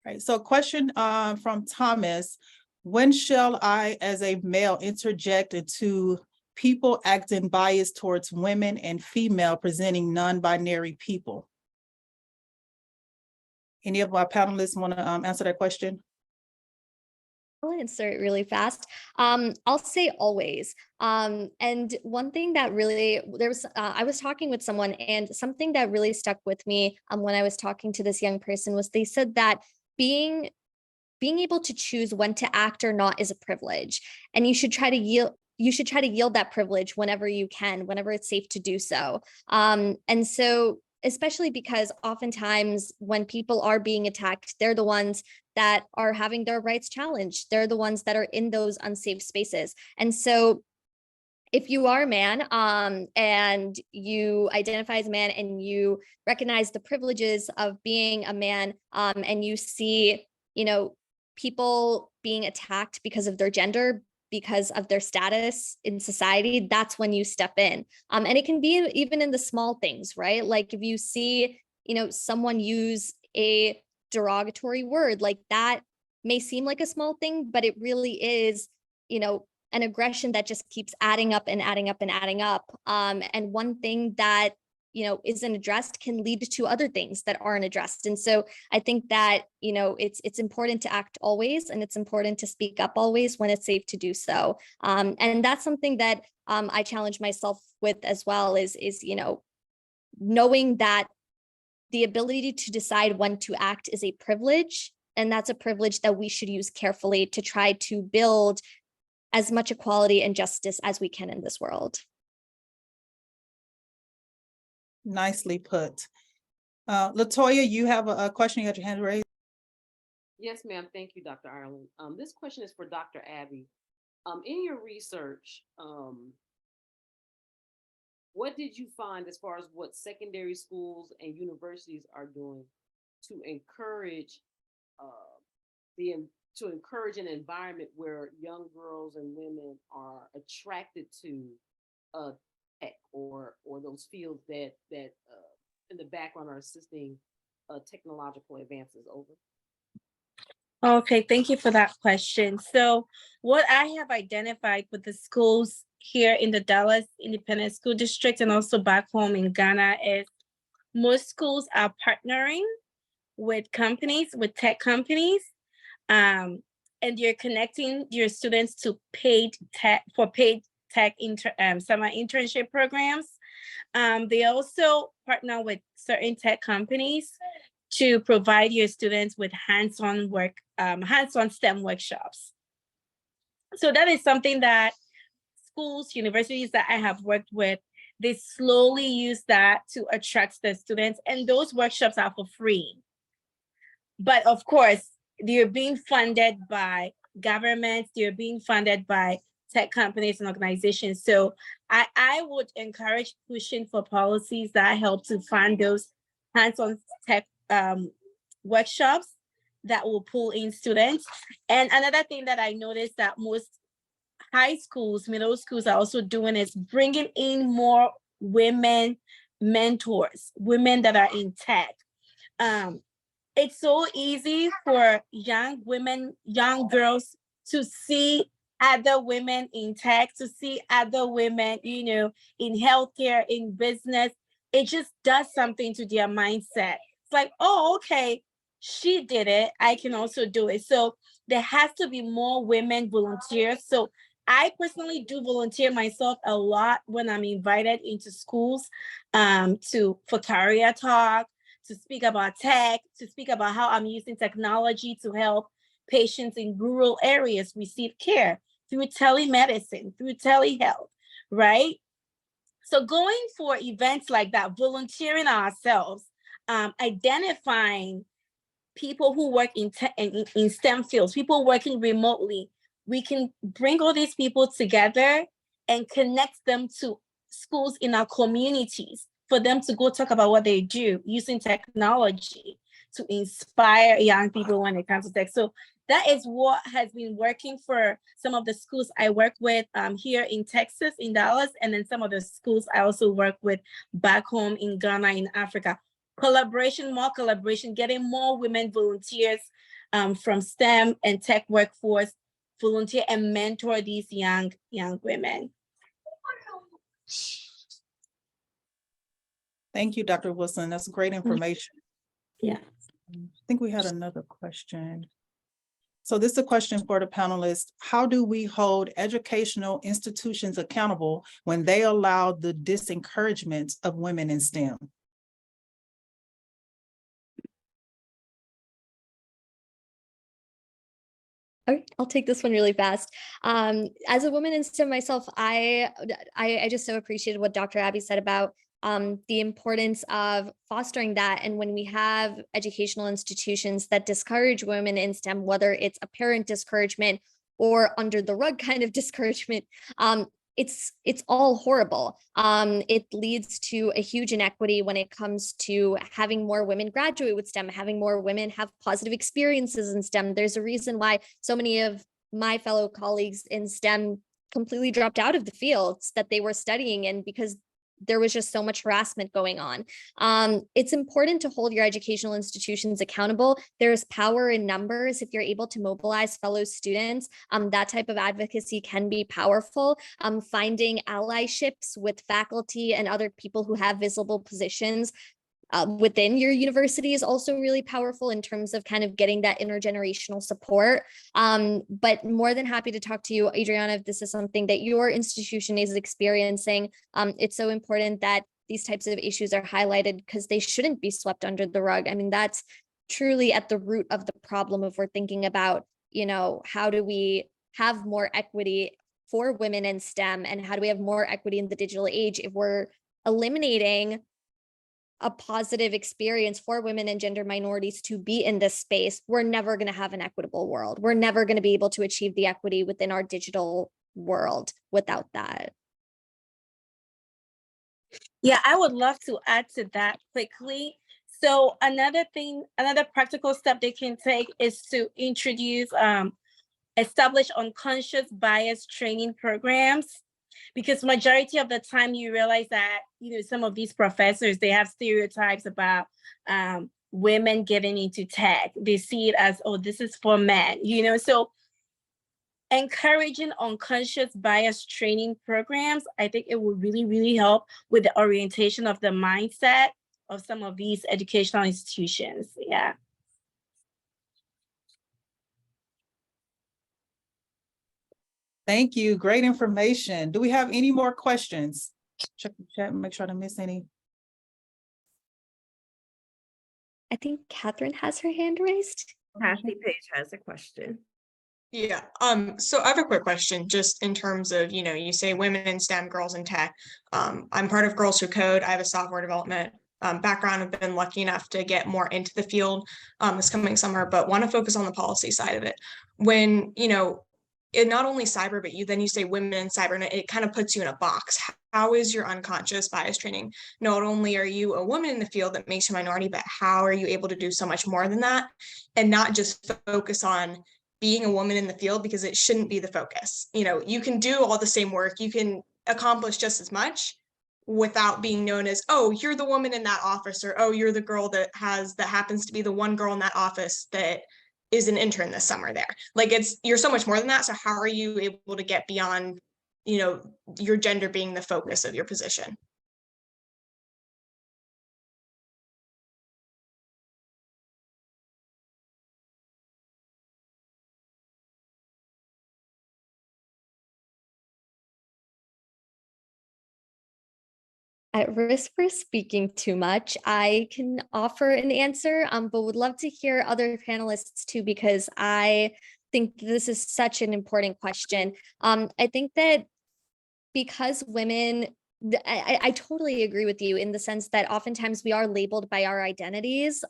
Right, so a question from Thomas. When shall I, as a male, interject into people acting biased towards women and female presenting non-binary people? Any of our panelists want to answer that question? I'll answer it really fast. I'll say always. And one thing that really I was talking with someone, and something that really stuck with me when I was talking to this young person was they said that being able to choose when to act or not is a privilege, and you should try to yield that privilege whenever you can, whenever it's safe to do so. And so, especially because oftentimes when people are being attacked, they're the ones that are having their rights challenged. They're the ones that are in those unsafe spaces. And so if you are a man and you identify as a man and you recognize the privileges of being a man, and you see, people being attacked because of their gender, because of their status in society, that's when you step in. And it can be even in the small things, right? Like if you see, someone use a derogatory word, like that may seem like a small thing, but it really is, an aggression that just keeps adding up and adding up and adding up. And one thing that, isn't addressed can lead to other things that aren't addressed. And so I think that, it's important to act always, and it's important to speak up always when it's safe to do so. And that's something that I challenge myself with as well is, knowing that the ability to decide when to act is a privilege. And that's a privilege that we should use carefully to try to build as much equality and justice as we can in this world. Nicely put. Latoya, you have a question, you got your hand raised. Yes, ma'am. Thank you, Dr. Ireland. This question is for Dr. Abby. In your research, what did you find as far as what secondary schools and universities are doing to encourage an environment where young girls and women are attracted to tech or those fields that in the background are assisting technological advances? Over. Okay, thank you for that question. So what I have identified with the schools here in the Dallas Independent School District and also back home in Ghana is most schools are partnering with companies, with tech companies, and you're connecting your students to paid tech summer internship programs. They also partner with certain tech companies to provide your students with hands-on work, hands-on STEM workshops. So that is something that schools, universities that I have worked with, they slowly use that to attract the students, and those workshops are for free. But of course, they're being funded by governments, they're being funded by tech companies and organizations. So I would encourage pushing for policies that help to fund those hands-on tech workshops that will pull in students. And another thing that I noticed that most high schools, middle schools are also doing is bringing in more women mentors, women that are in tech. It's so easy for young women, young girls to see other women in tech, to see other women, in healthcare, in business. It just does something to their mindset. It's like, oh, okay, she did it, I can also do it. So there has to be more women volunteers. So I personally do volunteer myself a lot when I'm invited into schools for career talk, to speak about tech, to speak about how I'm using technology to help patients in rural areas receive care through telemedicine, through telehealth, right? So going for events like that, volunteering ourselves, identifying people who work in STEM fields, people working remotely, we can bring all these people together and connect them to schools in our communities for them to go talk about what they do using technology to inspire young people when it comes to tech. So that is what has been working for some of the schools I work with here in Texas, in Dallas, and then some of the schools I also work with back home in Ghana, in Africa. Collaboration, more collaboration, getting more women volunteers from STEM and tech workforce volunteer and mentor these young women. Thank you, Dr. Wilson. That's great information. Yeah. I think we had another question. So this is a question for the panelists. How do we hold educational institutions accountable when they allow the disencouragement of women in STEM? Okay, I'll take this one really fast. As a woman in STEM myself, I just so appreciated what Dr. Abby said about the importance of fostering that. And when we have educational institutions that discourage women in STEM, whether it's apparent discouragement or under the rug kind of discouragement, it's all horrible. It leads to a huge inequity when it comes to having more women graduate with STEM, having more women have positive experiences in STEM. There's a reason why so many of my fellow colleagues in STEM completely dropped out of the fields that they were studying in because there was just so much harassment going on. It's important to hold your educational institutions accountable. There's power in numbers. If you're able to mobilize fellow students, that type of advocacy can be powerful. Finding allyships with faculty and other people who have visible positions within your university is also really powerful in terms of kind of getting that intergenerational support. But more than happy to talk to you, Adriana, if this is something that your institution is experiencing. It's so important that these types of issues are highlighted because they shouldn't be swept under the rug. I mean, that's truly at the root of the problem if we're thinking about, how do we have more equity for women in STEM and how do we have more equity in the digital age if we're eliminating a positive experience for women and gender minorities to be in this space. We're never going to have an equitable world. We're never going to be able to achieve the equity within our digital world without that. Yeah, I would love to add to that quickly. So another practical step they can take is to introduce, establish unconscious bias training programs. Because majority of the time you realize that, some of these professors, they have stereotypes about women getting into tech. They see it as, oh, this is for men, so encouraging unconscious bias training programs, I think it will really, really help with the orientation of the mindset of some of these educational institutions. Yeah. Thank you. Great information. Do we have any more questions? Check the chat and make sure I don't miss any. I think Catherine has her hand raised. Kathy Page has a question. Yeah, so I have a quick question just in terms of, you say women in STEM, girls in tech. I'm part of Girls Who Code. I have a software development background. I've been lucky enough to get more into the field this coming summer, but want to focus on the policy side of it. When, it not only cyber, but then you say women in cyber, and it kind of puts you in a box. How is your unconscious bias training? Not only are you a woman in the field that makes you a minority, but how are you able to do so much more than that and not just focus on being a woman in the field, because it shouldn't be the focus. You can do all the same work, you can accomplish just as much without being known as, oh, you're the woman in that office, or oh, you're the girl that happens to be the one girl in that office that is an intern this summer there. Like you're so much more than that. So how are you able to get beyond, your gender being the focus of your position? At risk for speaking too much, I can offer an answer, but would love to hear other panelists too, because I think this is such an important question. I think that because women, I totally agree with you in the sense that oftentimes we are labeled by our identities,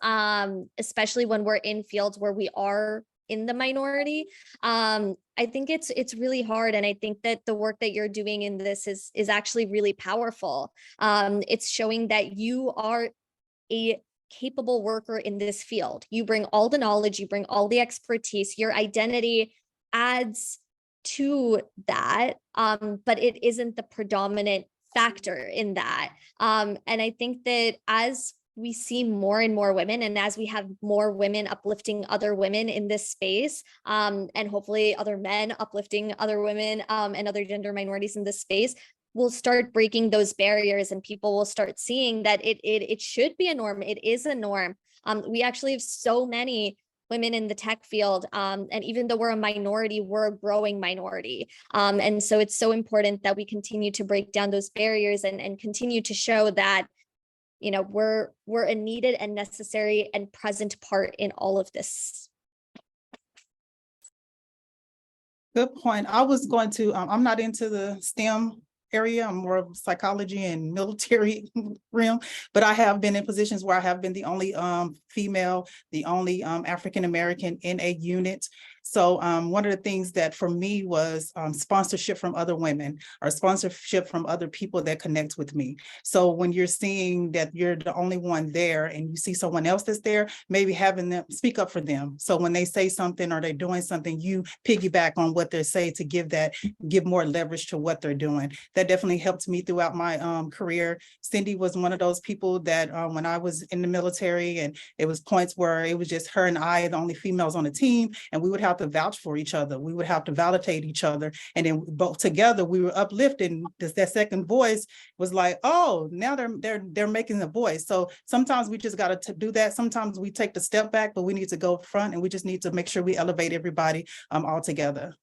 especially when we're in fields where we are in the minority. I think it's really hard, and I think that the work that you're doing in this is actually really powerful. It's showing that you are a capable worker in this field. You bring all the knowledge, you bring all the expertise, your identity adds to that, but it isn't the predominant factor in that. And I think that as we see more and more women, and as we have more women uplifting other women in this space, and hopefully other men uplifting other women and other gender minorities in this space, we'll start breaking those barriers, and people will start seeing that it should be a norm. It is a norm. We actually have so many women in the tech field, and even though we're a minority, we're a growing minority. And so it's so important that we continue to break down those barriers and continue to show that, you know, we're a needed and necessary and present part in all of this. Good point. I was going to, I'm not into the STEM area. I'm more of psychology and military realm, but I have been in positions where I have been the only female, the only African-American in a unit. So one of the things that for me was sponsorship from other women or sponsorship from other people that connect with me. So when you're seeing that you're the only one there and you see someone else that's there, maybe having them speak up for them. So when they say something or they're doing something, you piggyback on what they're saying to give more leverage to what they're doing. That definitely helped me throughout my career. Cindy was one of those people that when I was in the military and it was points where it was just her and I, the only females on the team, and we would have to vouch for each other. We would have to validate each other. And then both together we were uplifting. That second voice was like, oh, now they're making a voice. So sometimes we just got to do that. Sometimes we take the step back, but we need to go front and we just need to make sure we elevate everybody all together.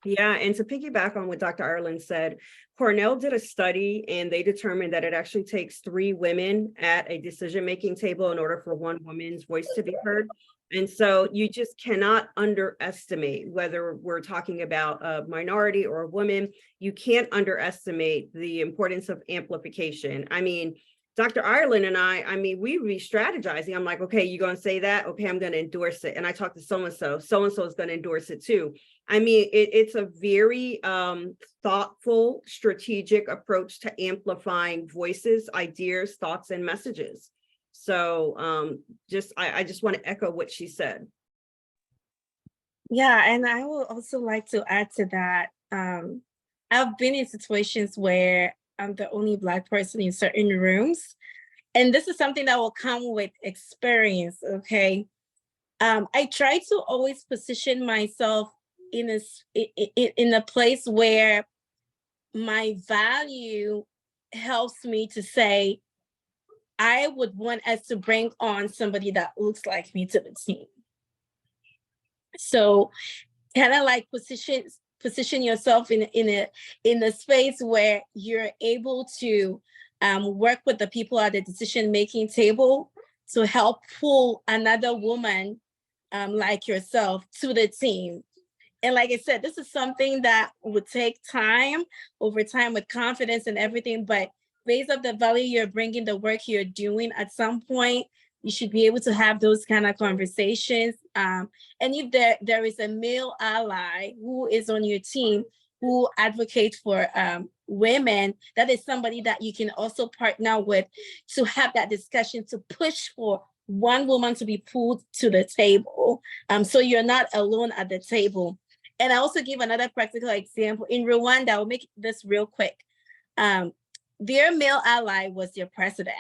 Yeah, and to piggyback on what Dr. Ireland said, Cornell did a study and they determined that it actually takes 3 women at a decision-making table in order for 1 woman's voice to be heard. And so you just cannot underestimate, whether we're talking about a minority or a woman, you can't underestimate the importance of amplification. I mean, Dr. Ireland and I mean, we be strategizing. I'm like, okay, you're going to say that? Okay, I'm going to endorse it. And I talked to so-and-so is going to endorse it too. I mean, it's a very thoughtful, strategic approach to amplifying voices, ideas, thoughts, and messages. So I just want to echo what she said. Yeah, and I would also like to add to that. I've been in situations where I'm the only Black person in certain rooms. And this is something that will come with experience, okay? I try to always position myself in a place where my value helps me to say, I would want us to bring on somebody that looks like me to the team. So kind of like position yourself in a space where you're able to work with the people at the decision-making table to help pull another woman like yourself to the team. And like I said, this is something that would take time, over time with confidence and everything, but based on the value you're bringing, the work you're doing, at some point, you should be able to have those kind of conversations. And if there is a male ally who is on your team, who advocates for women, that is somebody that you can also partner with to have that discussion, to push for one woman to be pulled to the table. So you're not alone at the table. And I also give another practical example. In Rwanda, I'll make this real quick. Their male ally was their president,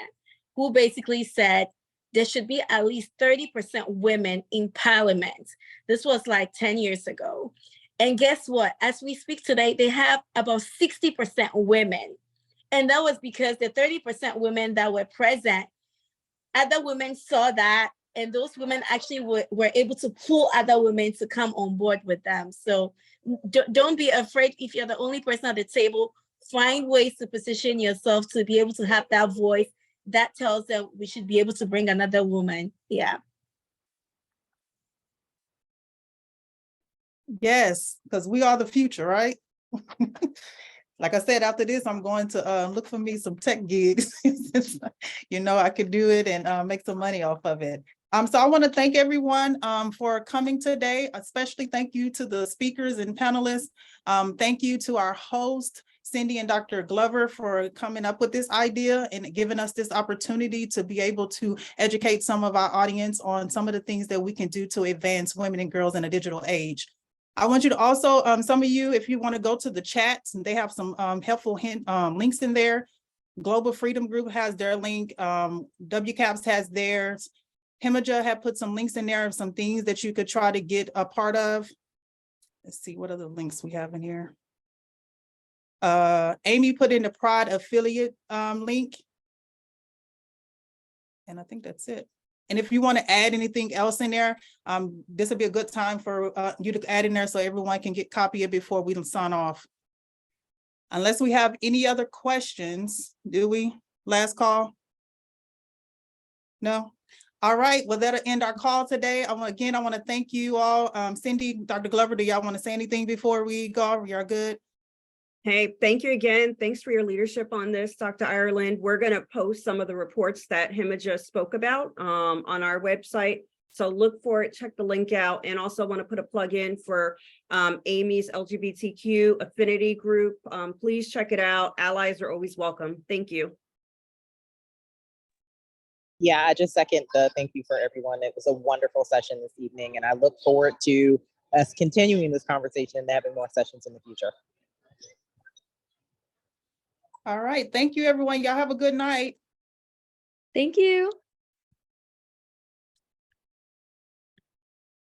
who basically said there should be at least 30% women in parliament. This was like 10 years ago. And guess what? As we speak today, they have about 60% women. And that was because the 30% women that were present, other women saw that, and those women actually were able to pull other women to come on board with them. So don't be afraid if you're the only person at the table. Find ways to position yourself to be able to have that voice that tells them we should be able to bring another woman. Yeah. Yes, because we are the future, right? Like I said, after this, I'm going to look for me some tech gigs. You know, I could do it and make some money off of it. So I want to thank everyone for coming today, especially thank you to the speakers and panelists. Thank you to our host, Cindy and Dr. Glover, for coming up with this idea and giving us this opportunity to be able to educate some of our audience on some of the things that we can do to advance women and girls in a digital age. I want you to also, some of you, if you want to go to the chats, and they have some helpful links in there. Global Freedom Group has their link. WCAPS has theirs. Hemaja had put some links in there of some things that you could try to get a part of. Let's see what other links we have in here. Amy put in the Pride affiliate link. And I think that's it. And if you want to add anything else in there, this would be a good time for you to add in there so everyone can get copy it before we sign off. Unless we have any other questions, do we? Last call? No? All right, well, that'll end our call today. I want to thank you all. Cindy, Dr. Glover, do y'all want to say anything before we go? You're good? Hey, thank you again. Thanks for your leadership on this, Dr. Ireland. We're going to post some of the reports that Hemaja spoke about on our website. So look for it, check the link out, and also want to put a plug in for Amy's LGBTQ affinity group. Please check it out. Allies are always welcome. Thank you. Yeah, I just second the thank you for everyone. It was a wonderful session this evening, and I look forward to us continuing this conversation and having more sessions in the future. All right, thank you, everyone. Y'all have a good night. Thank you.